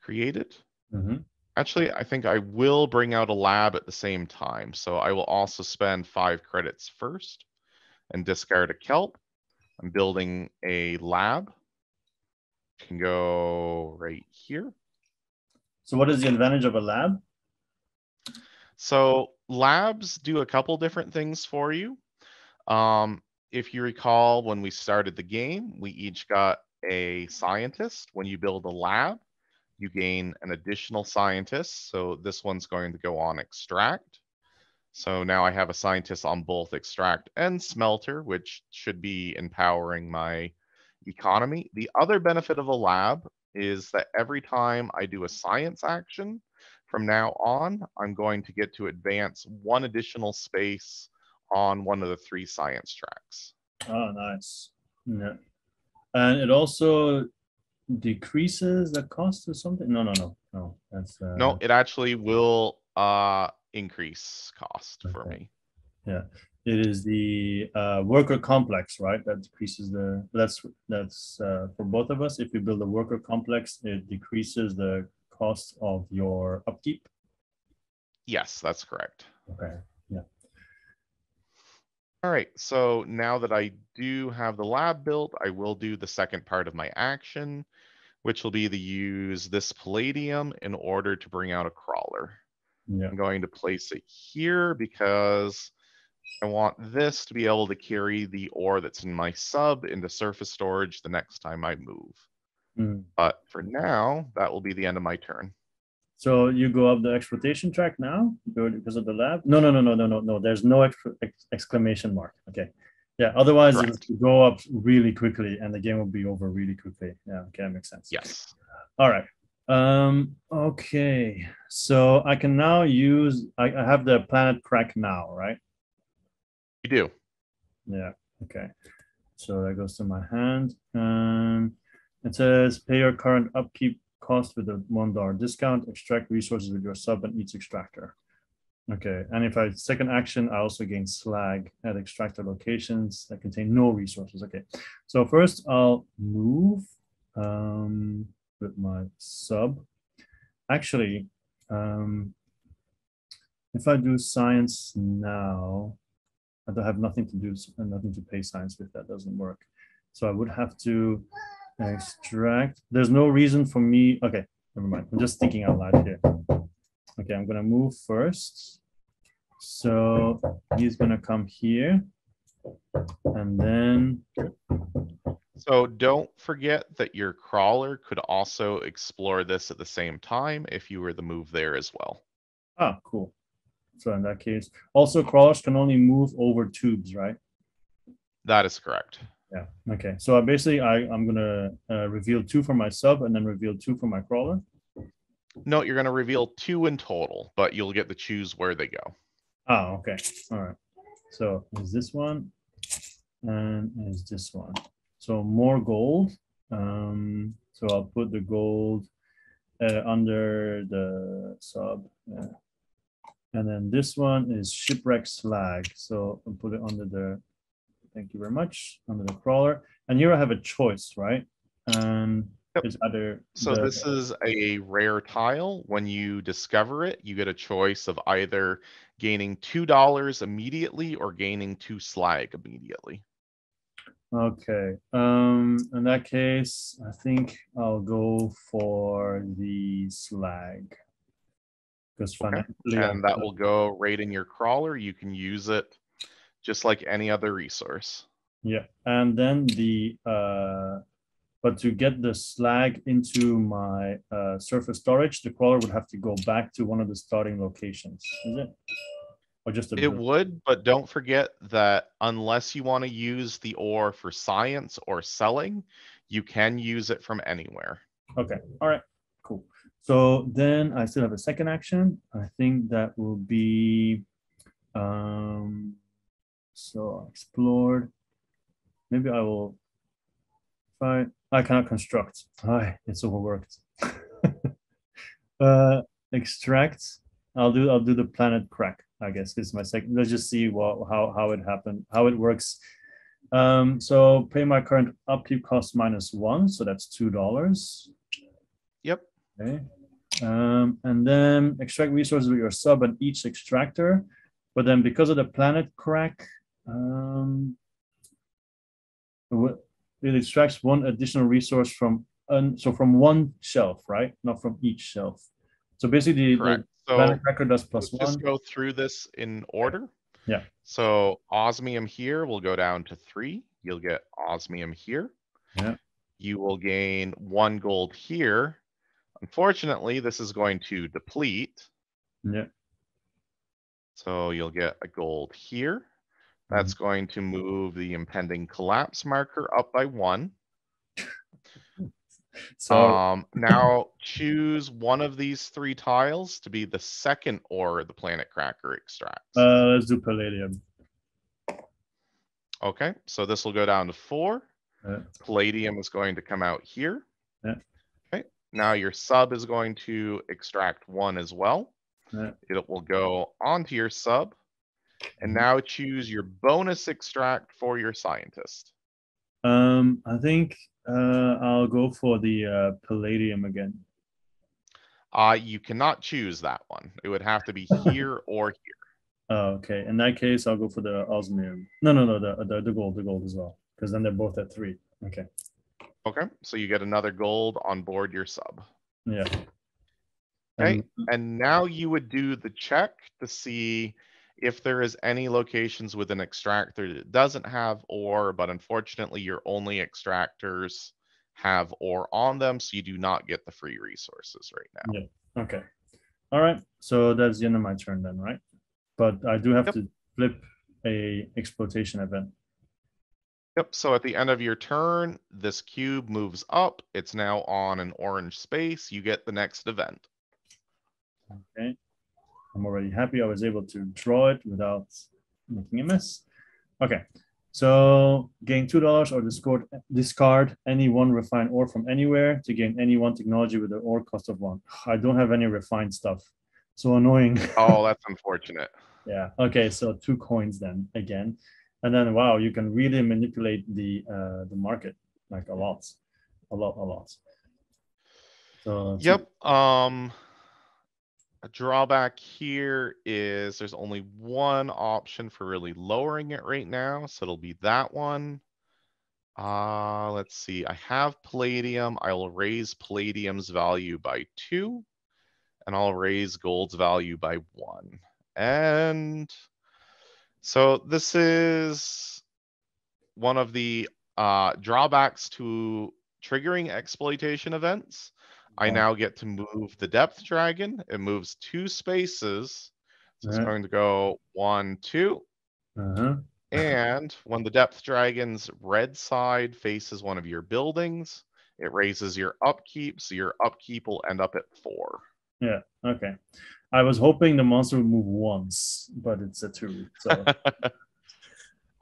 created. Actually, I think I will bring out a lab at the same time. So I will also spend 5 credits first and discard a kelp. I'm building a lab. Can go right here. So what is the advantage of a lab? So labs do a couple different things for you. If you recall, when we started the game, we each got a scientist. When you build a lab, you gain an additional scientist. So this one's going to go on extract. So now I have a scientist on both extract and smelter, which should be empowering my economy. The other benefit of a lab is that every time I do a science action, from now on, I'm going to get to advance 1 additional space on one of the 3 science tracks. Oh, nice. Yeah. And it also decreases the cost or something? No. That's no, it actually will increase cost for me. Yeah, it is the worker complex, right? That decreases the. That's for both of us. If you build a worker complex, it decreases the cost of your upkeep. Yes, that's correct. Okay. Yeah. All right, so now that I do have the lab built, I will do the second part of my action, which will be to use this palladium in order to bring out a crawler. Yeah. I'm going to place it here because I want this to be able to carry the ore that's in my sub into surface storage the next time I move. But for now, that will be the end of my turn. So you go up the exploitation track now because of the lab? No. There's no exclamation mark. Okay. Yeah. Otherwise, it would go up really quickly, and the game will be over really quickly. Yeah. Okay, that makes sense. Yes. All right. Okay. So I can now use. I have the planet crack now, right? You do. Yeah. Okay. So that goes to my hand, and it says pay your current upkeep cost with a $1 discount, extract resources with your sub and each extractor. Okay, and if I second action, I also gain slag at extractor locations that contain no resources. Okay, so first I'll move with my sub. Actually, if I do science now, I don't have nothing to do and nothing to pay science with. That doesn't work. So I would have to extract. There's no reason for me. Okay, never mind. I'm just thinking out loud here. Okay, I'm gonna move first. So he's gonna come here, and then. So don't forget that your crawler could also explore this at the same time if you were to move there as well. Ah, cool. So in that case, also crawlers can only move over tubes, right? That is correct. Yeah. Okay. So basically, I'm gonna reveal 2 for my sub and then reveal 2 for my crawler. No, you're gonna reveal 2 in total, but you'll get to choose where they go. Oh, okay. All right. So is this one, and is this one. So more gold. So I'll put the gold under the sub. And then this one is shipwreck slag. So I'll put it under the Thank you very much. Under the crawler. And here I have a choice, right? And Yep. it's either So this is a rare tile. When you discover it, you get a choice of either gaining $2 immediately or gaining 2 slag immediately. Okay. In that case, I think I'll go for the slag. Because financially, and that will go right in your crawler. You can use it just like any other resource. Yeah, and then but to get the slag into my surface storage, the crawler would have to go back to one of the starting locations, is it? Or just it would, but don't forget that unless you want to use the ore for science or selling, you can use it from anywhere. Okay, all right, cool. So then I still have a second action. I think that will be, so explored. Maybe I will try. I cannot construct. It's overworked. Extract. I'll do the planet crack, I guess. This is my second. Let's just see how it happened, how it works. So pay my current upkeep cost -1, so that's $2. Yep. Okay. And then extract resources with your sub and each extractor. But then because of the planet crack, it extracts one additional resource from from one shelf, right? Not from each shelf. So basically, correct. The planet cracker does +1. Let's just go through this in order. Yeah. So osmium here will go down to 3. You'll get osmium here. Yeah. You will gain 1 gold here. Unfortunately, this is going to deplete. Yeah. So you'll get a gold here. That's going to move the impending collapse marker up by 1. So now choose one of these 3 tiles to be the second ore the planet cracker extracts. Let's do palladium. Okay, so this will go down to 4. Yeah. Palladium is going to come out here. Yeah. Okay, now your sub is going to extract 1 as well. Yeah. It will go onto your sub. And now choose your bonus extract for your scientist. I think I'll go for the palladium again. You cannot choose that one. It would have to be here or here. Oh, okay. In that case, I'll go for the osmium. No, the gold as well, because then they're both at 3. Okay. Okay, so you get another gold on board your sub. Yeah. Okay, and now you would do the check to see if there is any locations with an extractor that doesn't have ore, but unfortunately your only extractors have ore on them, so you do not get the free resources right now. Yeah. Okay. All right. So that's the end of my turn then, right? But I do have to flip a exploitation event. Yep, so at the end of your turn, this cube moves up. It's now on an orange space. You get the next event. Okay. I'm already happy I was able to draw it without making a mess. Okay, so gain $2 or discard any 1 refined ore from anywhere to gain any 1 technology with the ore cost of 1. I don't have any refined stuff. So annoying. Oh, that's unfortunate. Yeah, okay, so 2 coins then again. And then, wow, you can really manipulate the market like a lot. So yep. A drawback here is there's only 1 option for really lowering it right now, so it'll be that one. Let's see. I have palladium. I will raise palladium's value by 2, and I'll raise gold's value by 1. And so this is one of the drawbacks to triggering exploitation events. I now get to move the depth dragon. It moves 2 spaces. So it's going to go 1, 2. And when the depth dragon's red side faces one of your buildings, it raises your upkeep. So your upkeep will end up at 4. Yeah, okay. I was hoping the monster would move once, but it's a 2. So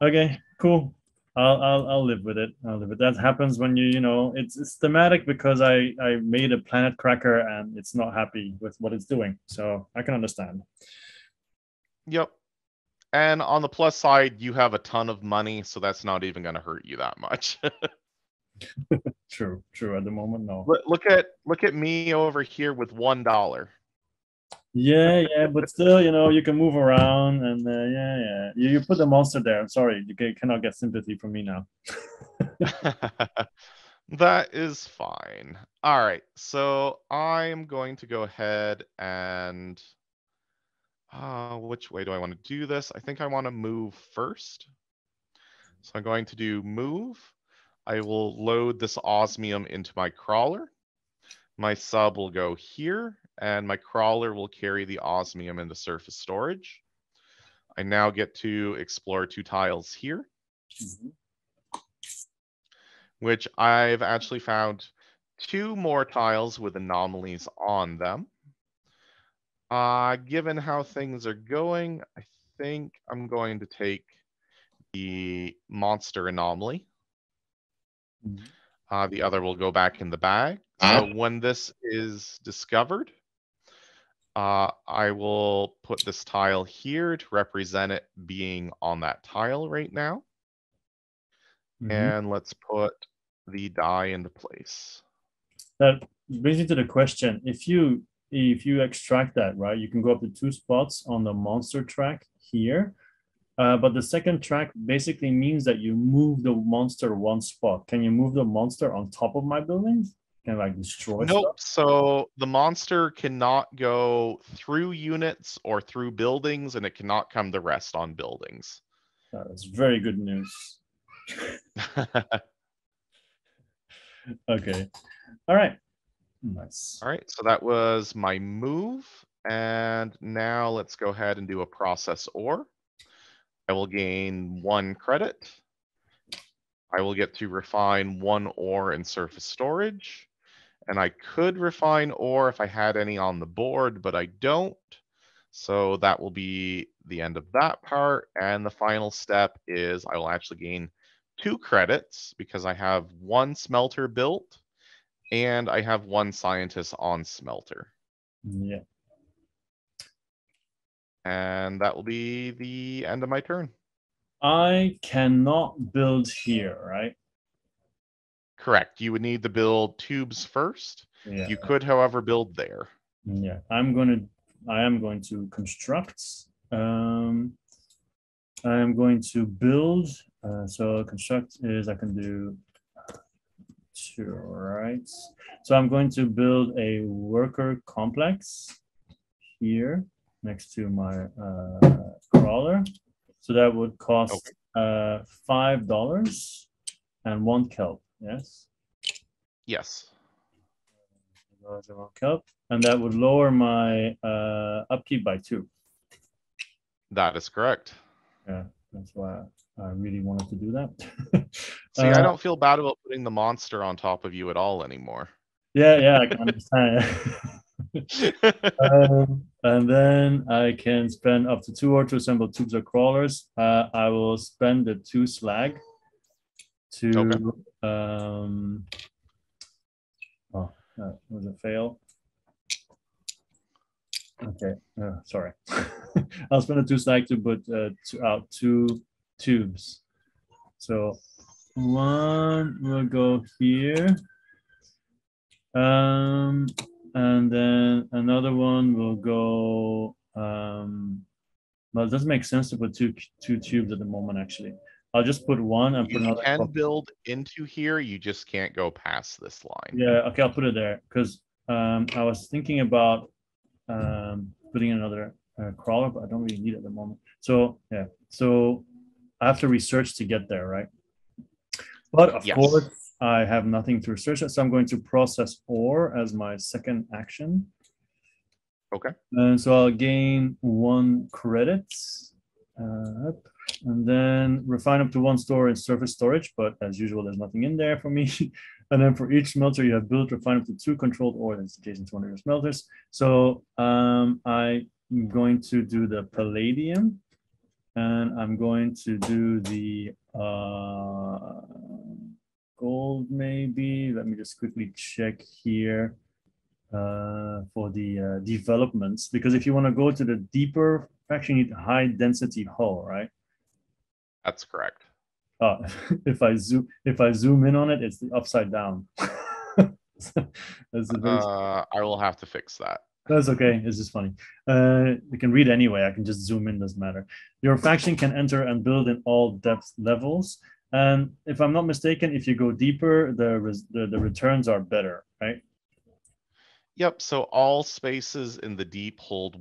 okay, cool. I'll live with it. That happens when you know it's thematic because I made a planet cracker and it's not happy with what it's doing. So I can understand. Yep. And on the plus side, you have a ton of money, so that's not even going to hurt you that much. True. At the moment, no. Look at me over here with $1. Yeah, but still, you can move around, and yeah. You put the monster there. I'm sorry, you cannot get sympathy from me now. That is fine. All right, so I'm going to go ahead and which way do I want to do this? I think I want to move first. So I'm going to do move. I will load this osmium into my crawler. My sub will go here, and my crawler will carry the osmium into surface storage. I now get to explore 2 tiles here, which I've actually found 2 more tiles with anomalies on them. Given how things are going, I think I'm going to take the monster anomaly. The other will go back in the bag. So when this is discovered, I will put this tile here to represent it being on that tile right now. And let's put the die into place. That brings me to the question: if you extract that, right, you can go up to 2 spots on the monster track here. But the second track basically means that you move the monster 1 spot. Can you move the monster on top of my buildings? Can I, like, destroy Nope. stuff? So the monster cannot go through units or through buildings, and it cannot come to rest on buildings. That's very good news. Okay. All right. Nice. All right. So that was my move. And now let's go ahead and do a process ore. I will gain 1 credit. I will get to refine 1 ore in surface storage. And I could refine ore if I had any on the board, but I don't. So that will be the end of that part. And the final step is I will actually gain 2 credits because I have 1 smelter built and I have 1 scientist on smelter. Yeah. And that will be the end of my turn. I cannot build here, right? Correct. You would need to build tubes first. Yeah. You could, however, build there. Yeah. I am going to construct. I am going to build. So construct is I can do 2, right? So I'm going to build a worker complex here next to my crawler. So that would cost $5 and 1 kelp. Yes. Yes. Kelp, and that would lower my upkeep by 2. That is correct. Yeah, that's why I really wanted to do that. See, I don't feel bad about putting the monster on top of you at all anymore. Yeah, I can understand. And then I can spend up to 2 ore to assemble tubes or crawlers. I will spend the 2 slag to was a fail. Okay, sorry. I'll spend the 2 slag to put out 2 tubes. So 1 will go here. And then another one will go. Well, it doesn't make sense to put two tubes at the moment, actually. I'll just put 1 and put another. You can build into here, you just can't go past this line. Yeah, okay, I'll put it there because I was thinking about putting another crawler, but I don't really need it at the moment. So yeah, so I have to research to get there, right? But of course, I have nothing to research, so I'm going to process ore as my second action. Okay. And so I'll gain 1 credit, and then refine up to 1 store in surface storage. But as usual, there's nothing in there for me. And then for each smelter you have built, refine up to 2 controlled ore that's adjacent to 1 of your smelters. So I'm going to do the palladium, and I'm going to do the gold maybe. Let me just quickly check here. for the developments, because if you want to go to the deeper faction, you need high density hull, right? That's correct. Oh, if I zoom in on it, it's the upside down. That's a very, I will have to fix that. that's okay. It's just funny. You can read anyway. I can just zoom in. Doesn't matter. Your faction can enter and build in all depth levels. And if I'm not mistaken, if you go deeper, the returns are better, right? Yep, so all spaces in the deep hold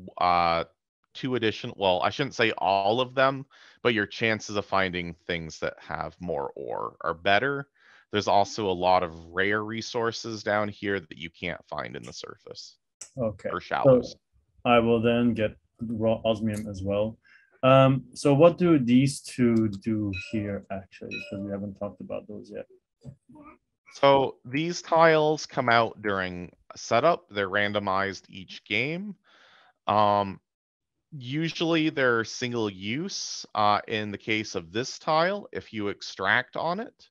2 additional, well, I shouldn't say all of them, but your chances of finding things that have more ore are better. There's also a lot of rare resources down here that you can't find in the surface Okay. or So shallows. I will then get raw osmium as well. So what do these two do here actually? Because we haven't talked about those yet. So these tiles come out during setup. They're randomized each game. Usually they're single use. In the case of this tile, if you extract on it,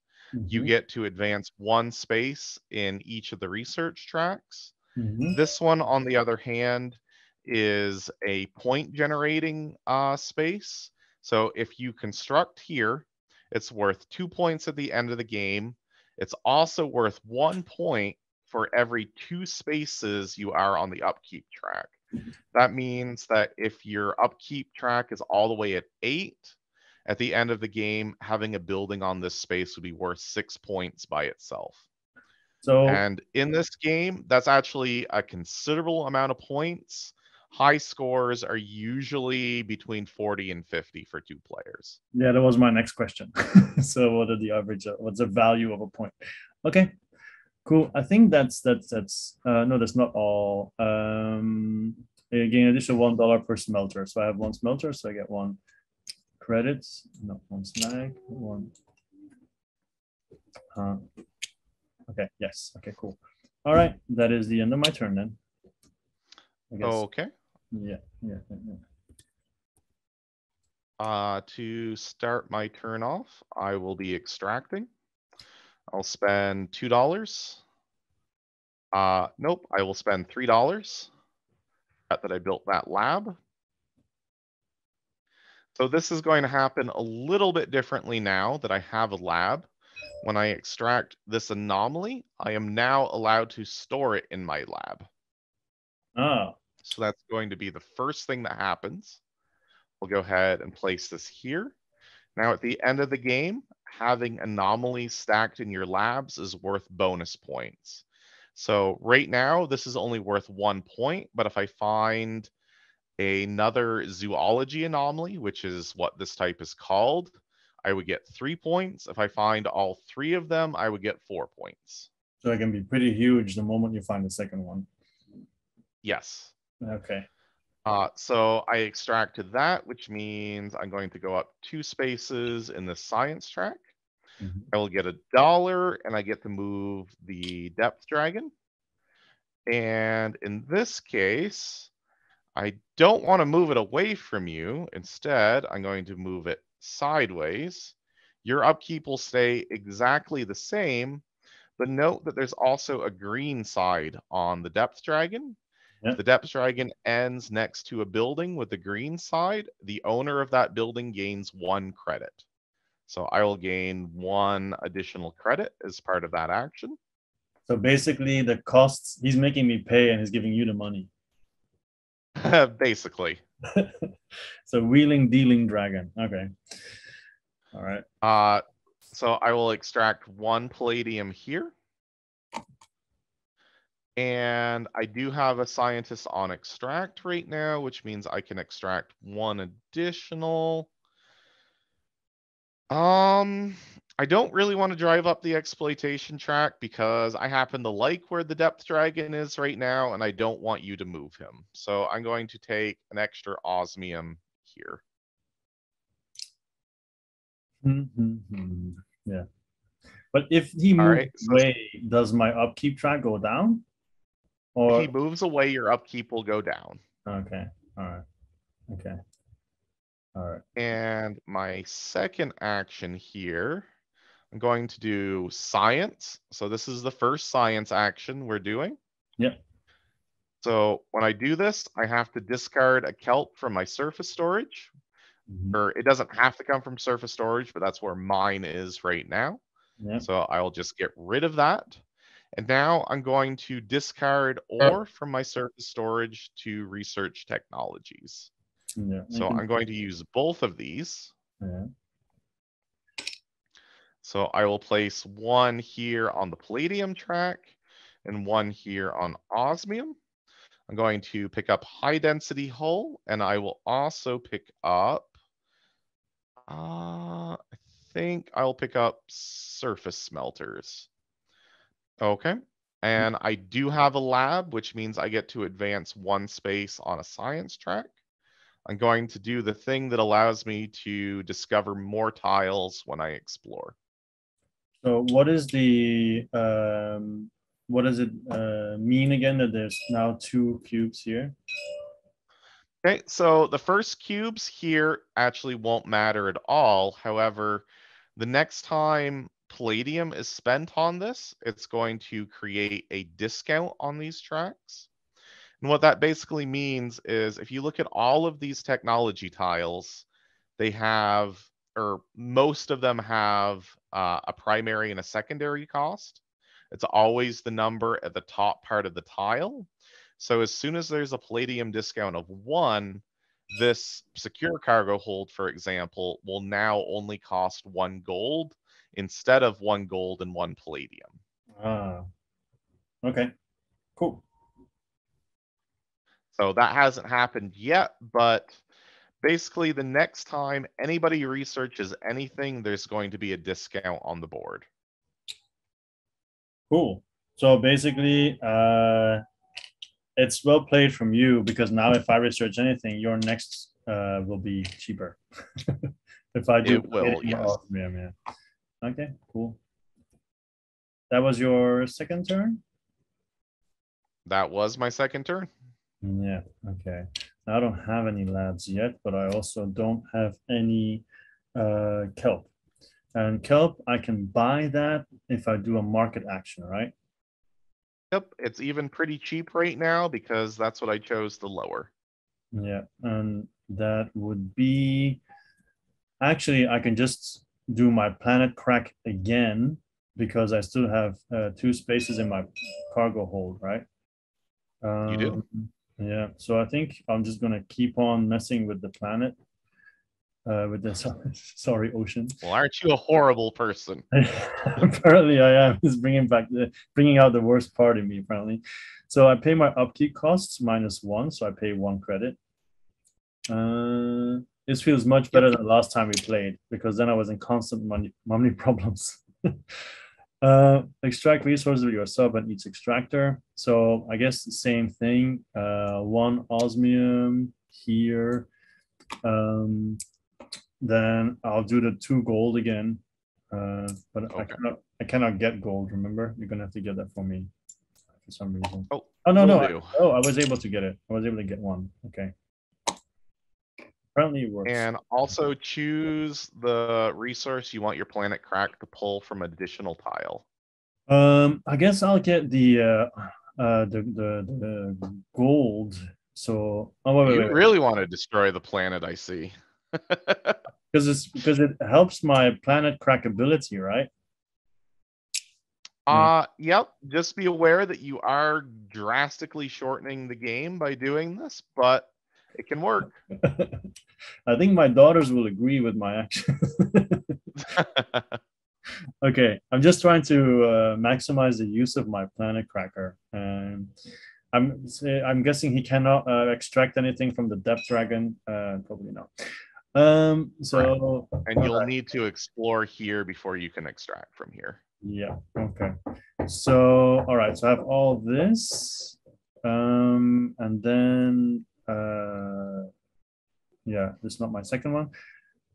you Mhm. get to advance 1 space in each of the research tracks. Mhm. This one, on the other hand, is a point generating space. So if you construct here, it's worth 2 points at the end of the game. It's also worth 1 point for every 2 spaces you are on the upkeep track. That means that if your upkeep track is all the way at 8, at the end of the game, having a building on this space would be worth 6 points by itself. So And in this game, that's actually a considerable amount of points. High scores are usually between 40 and 50 for 2 players. yeah, that was my next question. So what are the average? What's the value of a point? Okay, cool. I think that's no, that's not all. Again, additional $1 per smelter. So I have 1 smelter, so I get 1 credits, not 1 snag, 1. Okay, yes. Okay, cool. All right, that is the end of my turn then. I guess. Okay. Yeah. To start my turn off, I will be extracting. I'll spend $2. Nope, I will spend $3 that I built that lab. So this is going to happen a little bit differently now that I have a lab. When I extract this anomaly, I am now allowed to store it in my lab. Ah, So that's going to be the first thing that happens. We'll go ahead and place this here. Now at the end of the game, having anomalies stacked in your labs is worth bonus points. So right now, this is only worth 1 point, but if I find another zoology anomaly, which is what this type is called, I would get 3 points. If I find all 3 of them, I would get 4 points. so it can be pretty huge the moment you find the second one. Yes. Okay. So I extracted that, which means I'm going to go up 2 spaces in the science track. Mhm. I will get $1 and I get to move the depth dragon. And in this case, I don't want to move it away from you. Instead, I'm going to move it sideways. Your upkeep will stay exactly the same, but note that there's also a green side on the depth dragon. Yeah. If the depth dragon ends next to a building with the green side, the owner of that building gains 1 credit. So I will gain 1 additional credit as part of that action. So basically, the costs he's making me pay, and he's giving you the money. Basically. So wheeling dealing dragon. Okay. All right. So I will extract 1 palladium here. And I do have a scientist on extract right now, which means I can extract 1 additional. I don't really want to drive up the exploitation track because I happen to like where the depth dragon is right now, and I don't want you to move him. So I'm going to take an extra osmium here. Yeah. But if he All moves right. So away, does my upkeep track go down? if Or he moves away, your upkeep will go down. okay. All right. Okay. All right. And my second action here, I'm going to do science. So this is the first science action we're doing. Yep. So when I do this, I have to discard a kelp from my surface storage. Or it doesn't have to come from surface storage, but that's where mine is right now. Yeah. So I will just get rid of that. And now I'm going to discard ore from my surface storage to research technologies. Yeah. So I'm going to use both of these. Yeah. So I will place one here on the palladium track and one here on osmium. I'm going to pick up high density hull, and I will also pick up, I think I'll pick up surface smelters. Okay. And I do have a lab, which means I get to advance one space on a science track. I'm going to do the thing that allows me to discover more tiles when I explore. So what is the what does it mean again that there's now 2 cubes here? Okay, so the first cubes here actually won't matter at all. However, the next time palladium is spent on this, it's going to create a discount on these tracks. And what that basically means is if you look at all of these technology tiles, they have, or most of them have a primary and a secondary cost. It's always the number at the top part of the tile. So as soon as there's a palladium discount of 1, this secure cargo hold, for example, will now only cost 1 gold instead of 1 gold and 1 palladium. Ah, okay, cool. So that hasn't happened yet, but basically the next time anybody researches anything, there's going to be a discount on the board. Cool. So basically, it's well played from you, because now if I research anything, your next will be cheaper. If I do It will, yes. yeah. Okay, cool. That was your second turn? That was my second turn. Yeah, okay. I don't have any labs yet, but I also don't have any kelp. And kelp, I can buy that if I do a market action, right? Yep, it's even pretty cheap right now because that's what I chose to lower. Yeah, and that would be, actually, I can just do my planet crack again because I still have 2 spaces in my cargo hold, right? You do. Yeah, so I think I'm just gonna keep on messing with the planet, with the sorry ocean. Well, aren't you a horrible person? Apparently, I am. It's bringing out the worst part in me. Apparently, so I pay my upkeep costs -1, so I pay 1 credit. This feels much better than last time we played, because then I was in constant money problems. Extract resources with your sub and each extractor. So I guess the same thing. 1 osmium here. Then I'll do the 2 gold again. But okay. I cannot get gold. Remember, you're gonna have to get that for me for some reason. Oh no! I was able to get it. I was able to get 1. Okay. Apparently it works. And also choose the resource you want your planet crack to pull from additional tile. I guess I'll get the gold. So You really want to destroy the planet, I see. Because it helps my planet crackability, right? Yep. Just be aware that you are drastically shortening the game by doing this, but it can work. I think my daughters will agree with my action. Okay, I'm just trying to maximize the use of my planet cracker. I'm guessing he cannot extract anything from the depth dragon. Probably not. So and you'll need to explore here before you can extract from here. Yeah. Okay. So all right. So I have all this, and then yeah, this is not my second one.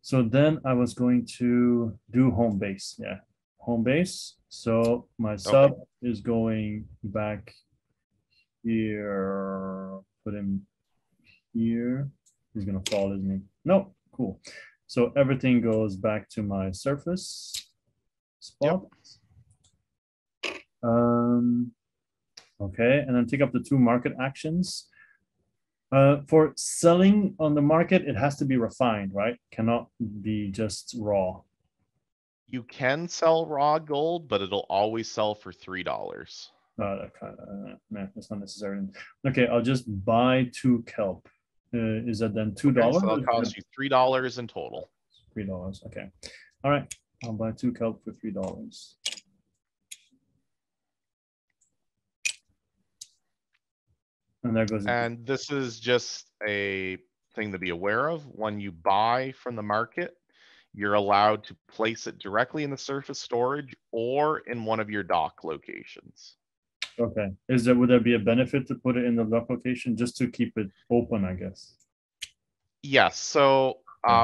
So then I was going to do home base. Yeah, home base. So my sub is going back here. Put him here. He's gonna fall, isn't he? No. Cool. So everything goes back to my surface spot. Okay, and then take up the 2 market actions. For selling on the market, it has to be refined, right? Cannot be just raw. You can sell raw gold, but it'll always sell for $3. That kind of, nah, that's not necessary. Okay, I'll just buy 2 kelp. Is that then $2? Okay, so that'll cost you $3 in total. $3. Okay. All right. I'll buy 2 kelp for $3. And there goes. And this is just a thing to be aware of. When you buy from the market, you're allowed to place it directly in the surface storage or in one of your dock locations. Okay. Would there be a benefit to put it in the dock location just to keep it open, I guess? Yes. So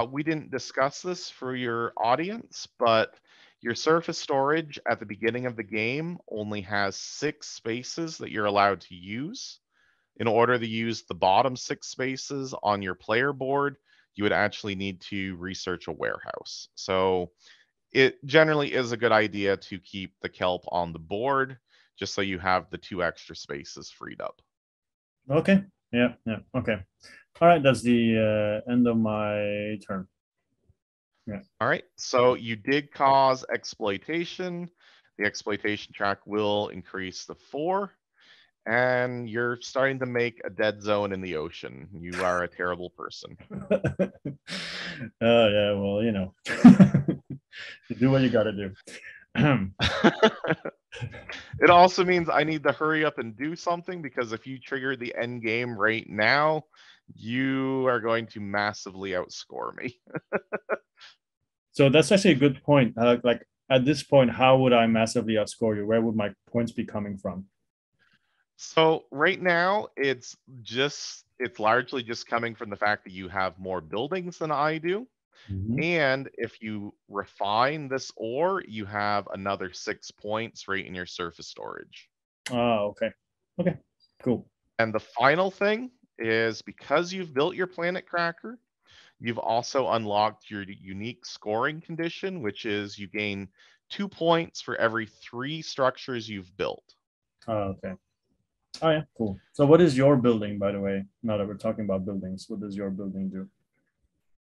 we didn't discuss this for your audience, but your surface storage at the beginning of the game only has 6 spaces that you're allowed to use. In order to use the bottom 6 spaces on your player board, you would actually need to research a warehouse. So it generally is a good idea to keep the kelp on the board just so you have the 2 extra spaces freed up. Okay. Yeah. Okay. All right. That's the end of my turn. Yeah. All right. So you did cause exploitation. The exploitation track will increase to 4. And you're starting to make a dead zone in the ocean. You are a terrible person. Yeah, well, you know, you do what you got to do. It also means I need to hurry up and do something, because if you trigger the end game right now, you are going to massively outscore me. So that's actually a good point. Like at this point, how would I massively outscore you? Where would my points be coming from? So right now, it's largely just coming from the fact that you have more buildings than I do. Mhm. And if you refine this ore, you have another 6 points right in your surface storage. Oh, okay. Okay, cool. And the final thing is, because you've built your planet cracker, you've also unlocked your unique scoring condition, which is you gain 2 points for every 3 structures you've built. Oh, okay. Oh, yeah, cool. So what is your building, by the way? Now that we're talking about buildings, what does your building do?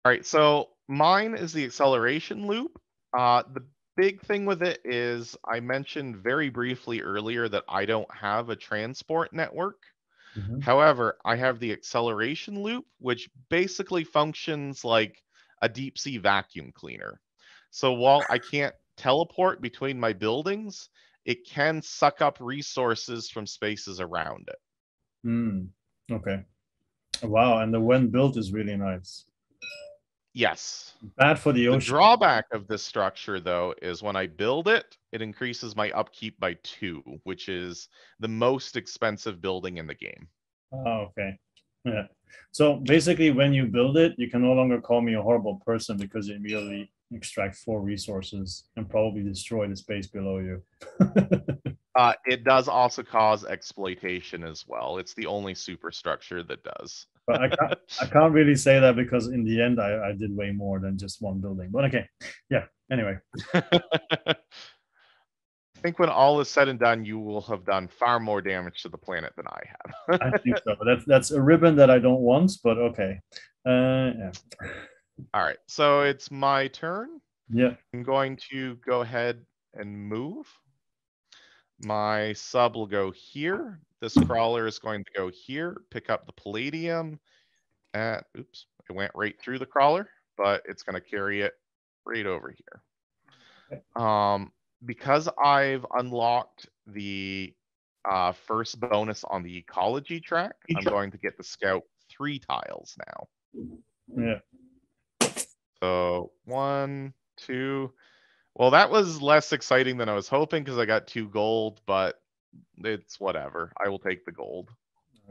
All right, so mine is the acceleration loop. The big thing with it is, I mentioned very briefly earlier that I don't have a transport network. Mhm. However, I have the acceleration loop, which basically functions like a deep sea vacuum cleaner. So while I can't teleport between my buildings, it can suck up resources from spaces around it. Okay. Wow, and the when built is really nice. Yes. Bad for the The ocean. drawback of this structure, though, is when I build it, it increases my upkeep by 2, which is the most expensive building in the game. Oh, okay. Yeah. So basically, when you build it, you can no longer call me a horrible person because you immediately extract 4 resources and probably destroy the space below you. It does also cause exploitation as well. It's the only superstructure that does. But I can't really say that because in the end, I did way more than just 1 building. But okay. Yeah. Anyway. I think when all is said and done, you will have done far more damage to the planet than I have. I think so. That's a ribbon that I don't want, but okay. Yeah. All right, so it's my turn. Yeah. I'm going to go ahead and move. My sub will go here. This crawler is going to go here, pick up the palladium. Oops, it went right through the crawler, but it's going to carry it right over here. Because I've unlocked the first bonus on the ecology track, I'm going to get the scout 3 tiles now. Yeah. So 1, 2. Well, that was less exciting than I was hoping because I got 2 gold, but it's whatever. I will take the gold.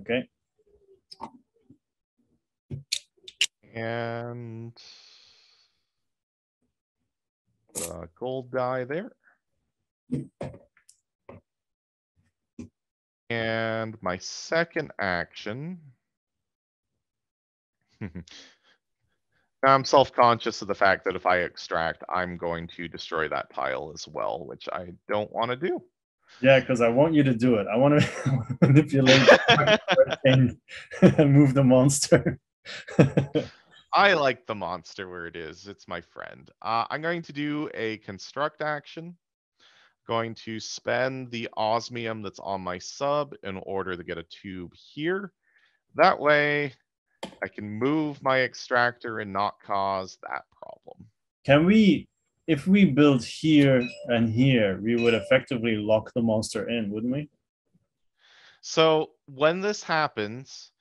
Okay. And the gold die there. And my second action. I'm self-conscious of the fact that if I extract, I'm going to destroy that tile as well, which I don't want to do. Yeah, because I want you to do it. I want to manipulate and move the monster. I like the monster where it is. It's my friend. I'm going to do a construct action. Going to spend the osmium that's on my sub in order to get a tube here. That way I can move my extractor and not cause that problem. Can we, if we build here and here, we would effectively lock the monster in, wouldn't we? So when this happens,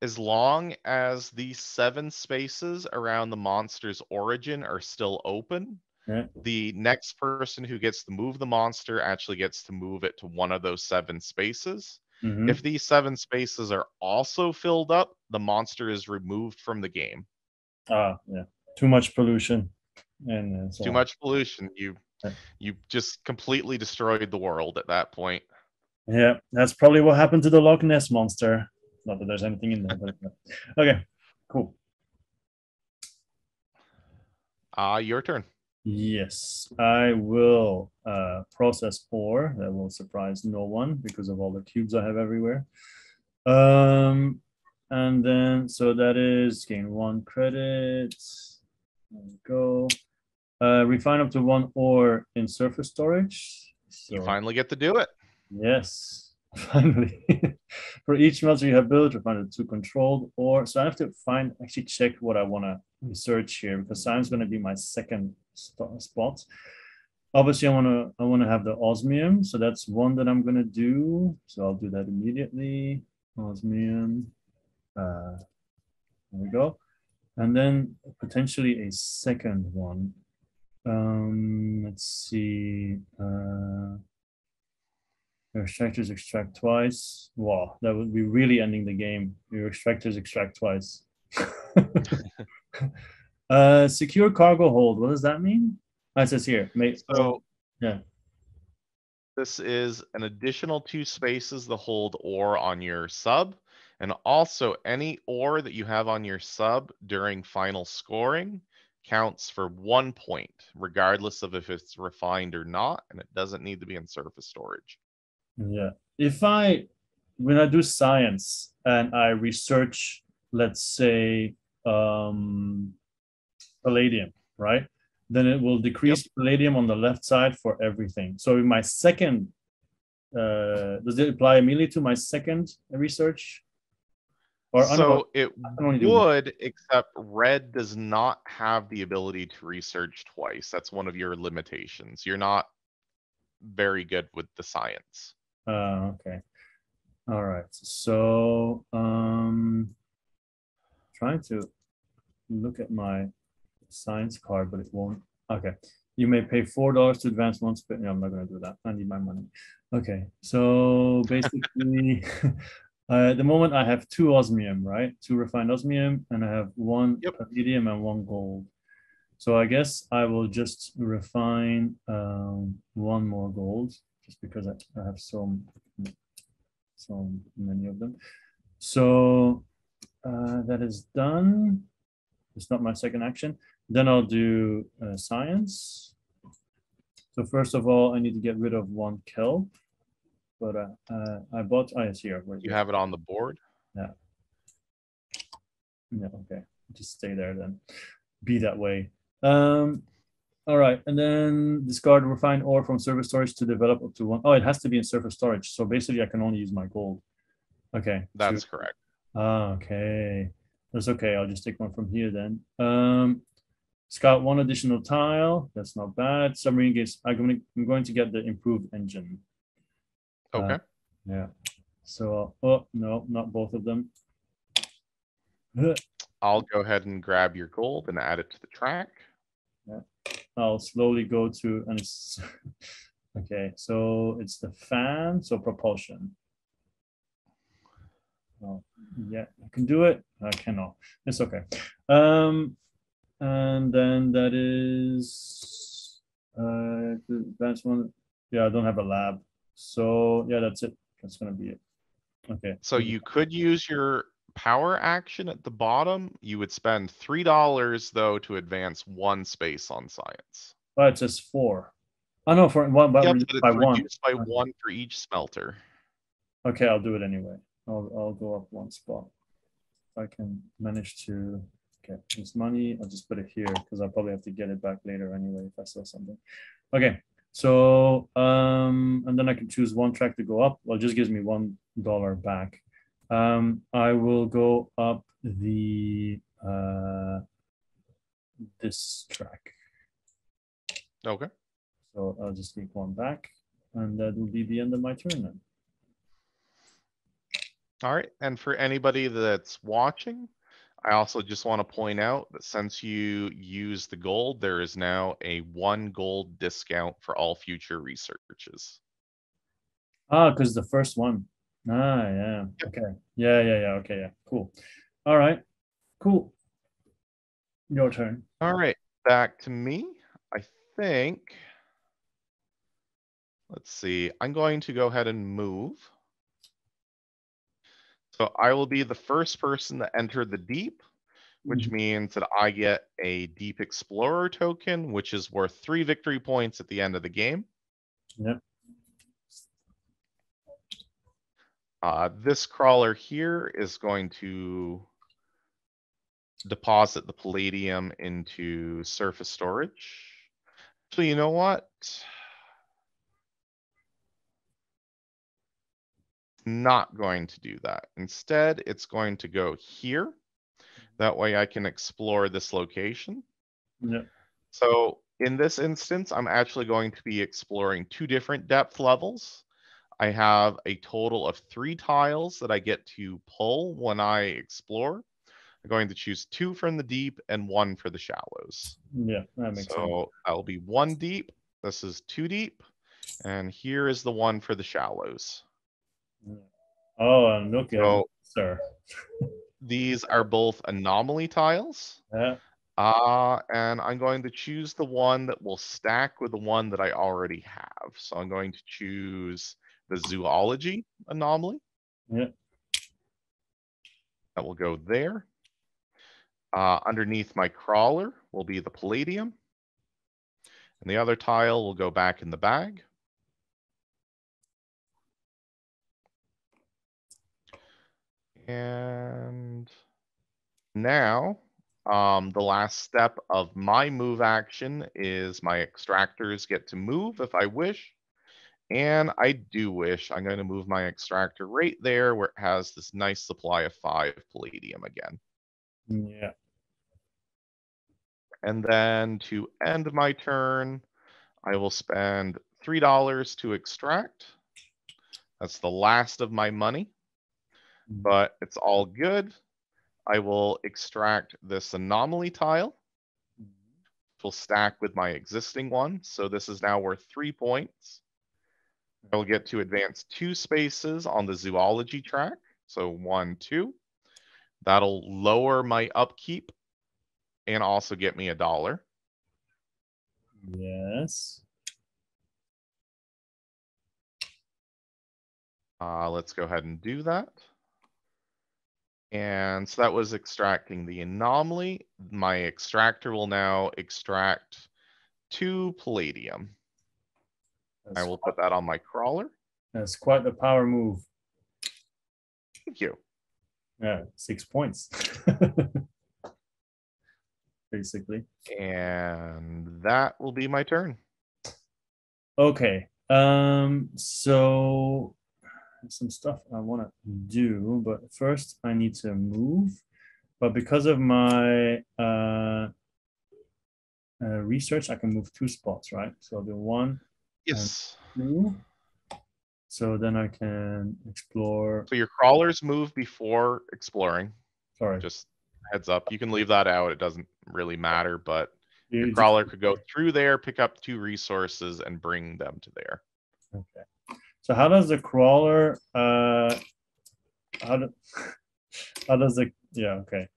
as long as these 7 spaces around the monster's origin are still open, Yeah. the next person who gets to move the monster actually gets to move it to one of those 7 spaces. Mm-hmm. If these 7 spaces are also filled up, the monster is removed from the game. Ah, yeah. Too much pollution. And so Too on. much pollution. Yeah. You just completely destroyed the world at that point. Yeah, that's probably what happened to the Loch Ness monster. Not that there's anything in there, but okay, cool. Your turn. Yes, I will process ore. That will surprise no one because of all the cubes I have everywhere. And then so that is gain 1 credit. There we go. Refine up to 1 ore in surface storage. So You finally get to do it. yes, finally. For each melter you have built, refine it to controlled ore. So I have to actually check what I want to research here because science is going to be my second spot. Obviously, I want to have the osmium, so that's one that I'm going to do. So I'll do that immediately. Osmium. There we go. And then potentially a second one. Let's see. Your extractors extract twice. Wow, that would be really ending the game. Your extractors extract twice. Secure cargo hold. What does that mean? It says here. So yeah. this is an additional 2 spaces to hold ore on your sub. And also any ore that you have on your sub during final scoring counts for 1 point, regardless of if it's refined or not, and it doesn't need to be in surface storage. Yeah. When I do science and I research, let's say, palladium, right? Then it will decrease palladium on the left side for everything. So in my second, does it apply immediately to my second research? So it would, except red does not have the ability to research twice. That's one of your limitations. You're not very good with the science. Okay. All right. So trying to look at my science card, but it won't. Okay. You may pay $4 to advance one spin. No, I'm not going to do that. I need my money. Okay. So basically, at the moment I have 2 osmium, right? 2 refined osmium, and I have 1 palladium and 1 gold. So I guess I will just refine 1 more gold, just because I have so many of them. So that is done. It's not my second action. Then I'll do science. So first of all, I need to get rid of 1 kelp. But I bought, it's here. You have it on the board? Yeah. Yeah, okay. Just stay there then. Be that way. All right, and then discard refined ore from surface storage to develop up to 1. Oh, it has to be in surface storage. So basically I can only use my gold. Okay. That's correct. Okay. That's okay. I'll just take 1 from here then. Scout 1 additional tile. That's not bad. Submarine gates. I'm going to get the improved engine. Okay. Yeah. So, oh, no, not both of them. I'll go ahead and grab your gold and add it to the track. Yeah. I'll slowly go to, and it's, okay, so it's the fan, so propulsion. Oh, yeah, I can do it. I cannot. It's okay. And then that is the advanced one. Yeah, I don't have a lab. So yeah, that's it. That's gonna be it. Okay. So you could use your power action at the bottom. You would spend $3 though to advance 1 space on science. Oh, it says 4. Oh no, for one, but Yep, reduced but by it's one. reduced by Okay. 1 for each smelter. Okay, I'll do it anyway. I'll go up one spot. If I can manage to get this money, I'll just put it here because I'll probably have to get it back later anyway if I sell something. Okay, so and then I can choose one track to go up. Well, it just gives me $1 back. I will go up the this track. Okay. So I'll just take one back, and that will be the end of my turn then. All right. And for anybody that's watching, I also just want to point out that since you use the gold, there is now a 1 gold discount for all future researches. Ah, because the first one. Ah, yeah. Okay. Yeah. Okay. Yeah. Cool. All right. Cool. Your turn. All right. Back to me. I think. Let's see. I'm going to go ahead and move. So I will be the first person to enter the deep, which means that I get a Deep Explorer token, which is worth 3 victory points at the end of the game. Yep. This crawler here is going to deposit the palladium into surface storage. So you know what? Not going to do that. Instead, it's going to go here. That way I can explore this location. Yep. So in this instance, I'm actually going to be exploring 2 different depth levels. I have a total of 3 tiles that I get to pull when I explore. I'm going to choose 2 from the deep and 1 for the shallows. Yeah, that makes sense. So that'll be 1 deep. This is 2 deep. And here is the 1 for the shallows. Yeah. Oh, and look at So sir. these are both anomaly tiles. Yeah. And I'm going to choose the one that will stack with the one that I already have. So I'm going to choose the zoology anomaly. Yeah. That will go there. Underneath my crawler will be the palladium. And the other tile will go back in the bag. And now, the last step of my move action is my extractors get to move if I wish. And I do wish. I'm going to move my extractor right there where it has this nice supply of 5 palladium again. Yeah. And then to end my turn, I will spend $3 to extract. That's the last of my money, but it's all good. I will extract this anomaly tile, which will stack with my existing one. So this is now worth 3 points. I will get to advance 2 spaces on the zoology track. So 1, 2. That'll lower my upkeep and also get me $1. Yes. Let's go ahead and do that. And so that was extracting the anomaly. My extractor will now extract 2 palladium. I will put that on my crawler. That's quite the power move. Thank you. Yeah, 6 points. Basically. And that will be my turn. Okay. So some stuff I want to do, but first I need to move. But because of my research, I can move 2 spots, right? So I'll do 1 Yes. and 2. So then I can explore. So your crawlers move before exploring. Sorry. Just heads up. You can leave that out. It doesn't really matter, but your You crawler could go through there, pick up 2 resources, and bring them to there. Okay. So how does the crawler how does the okay.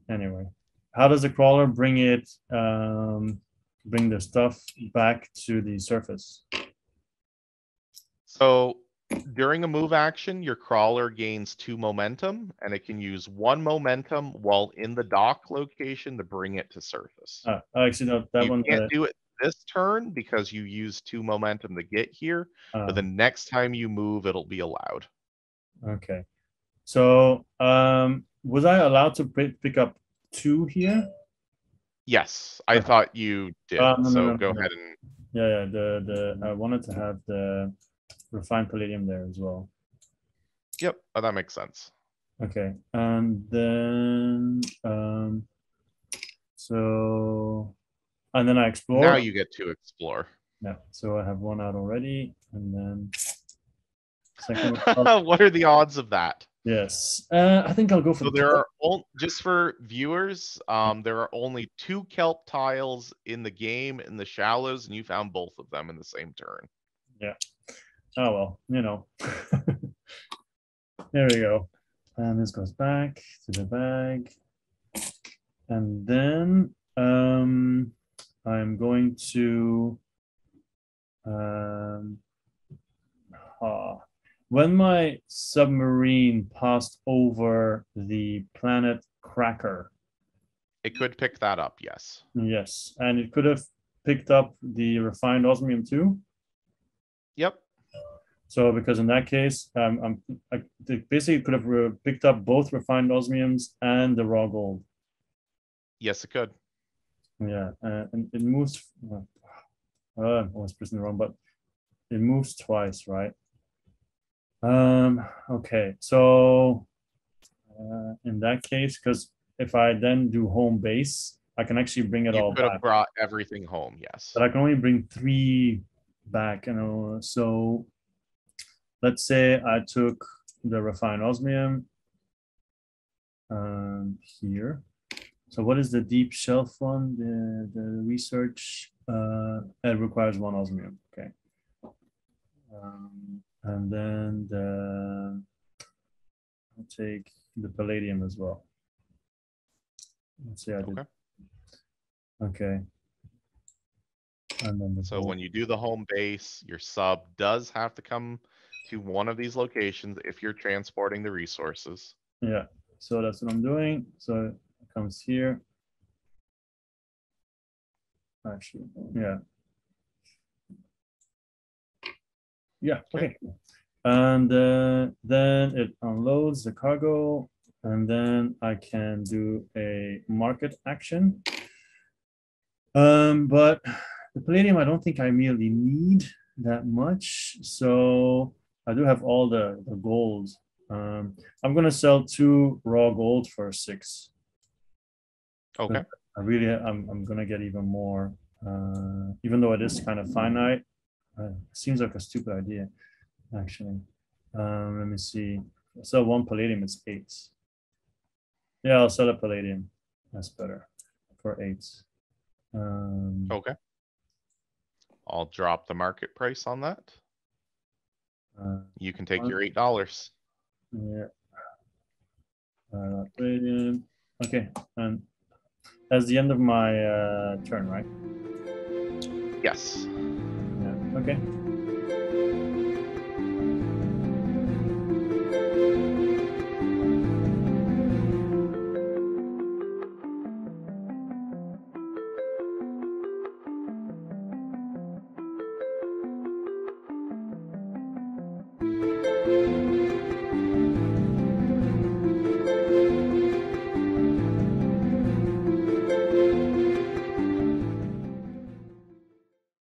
Anyway. How does the crawler bring it bring the stuff back to the surface? So during a move action, your crawler gains 2 momentum, and it can use 1 momentum while in the dock location to bring it to surface. Actually, no, that You one. can't do it this turn because you use 2 momentum to get here, but the next time you move, it'll be allowed. Okay. So was I allowed to pick up 2 here? Yes, I thought you did. No, Go ahead and. Yeah, I wanted to have the refined palladium there as well. Yep, that makes sense. Okay, and then and then I explore. Now you get to explore. Yeah, so I have 1 out already, and then second. What are the odds of that? Yes, I think I'll go for. So there are just for viewers, there are only 2 kelp tiles in the game in the shallows, and you found both of them in the same turn. Yeah. Oh well, you know. There we go. And this goes back to the bag. And then I'm going to when my submarine passed over the planet Cracker. It could pick that up, yes. Yes, and it could have picked up the refined osmium too. Yep. So because in that case, I basically could have picked up both refined osmiums and the raw gold. Yes, it could. Yeah, and it moves. I was pressing the wrong button. It moves twice, right? Okay, so in that case, because if I then do home base, I can actually bring it all back. You could have brought everything home, yes. But I can only bring 3 back, you know. So let's say I took the refined osmium here. So what is the deep shelf one? The research, it requires 1 osmium. Okay. And then I'll take the palladium as well. Let's see, I did. Okay. And then so when you do the home base, your sub does have to come to one of these locations if you're transporting the resources. Yeah. So that's what I'm doing. So it comes here. Actually, yeah. Yeah. Okay. And then it unloads the cargo, and then I can do a market action. But the palladium, I don't think I immediately need that much. So I do have all the gold. I'm gonna sell 2 raw gold for 6. Okay. I'm gonna get even more, even though it is kind of finite. Seems like a stupid idea, actually. Let me see. So 1 palladium is 8. Yeah, I'll sell a palladium. That's better for 8. Okay. I'll drop the market price on that. You can take your $8. Yeah. Palladium. Okay, and that's the end of my turn, right? Yes. Yeah. Okay.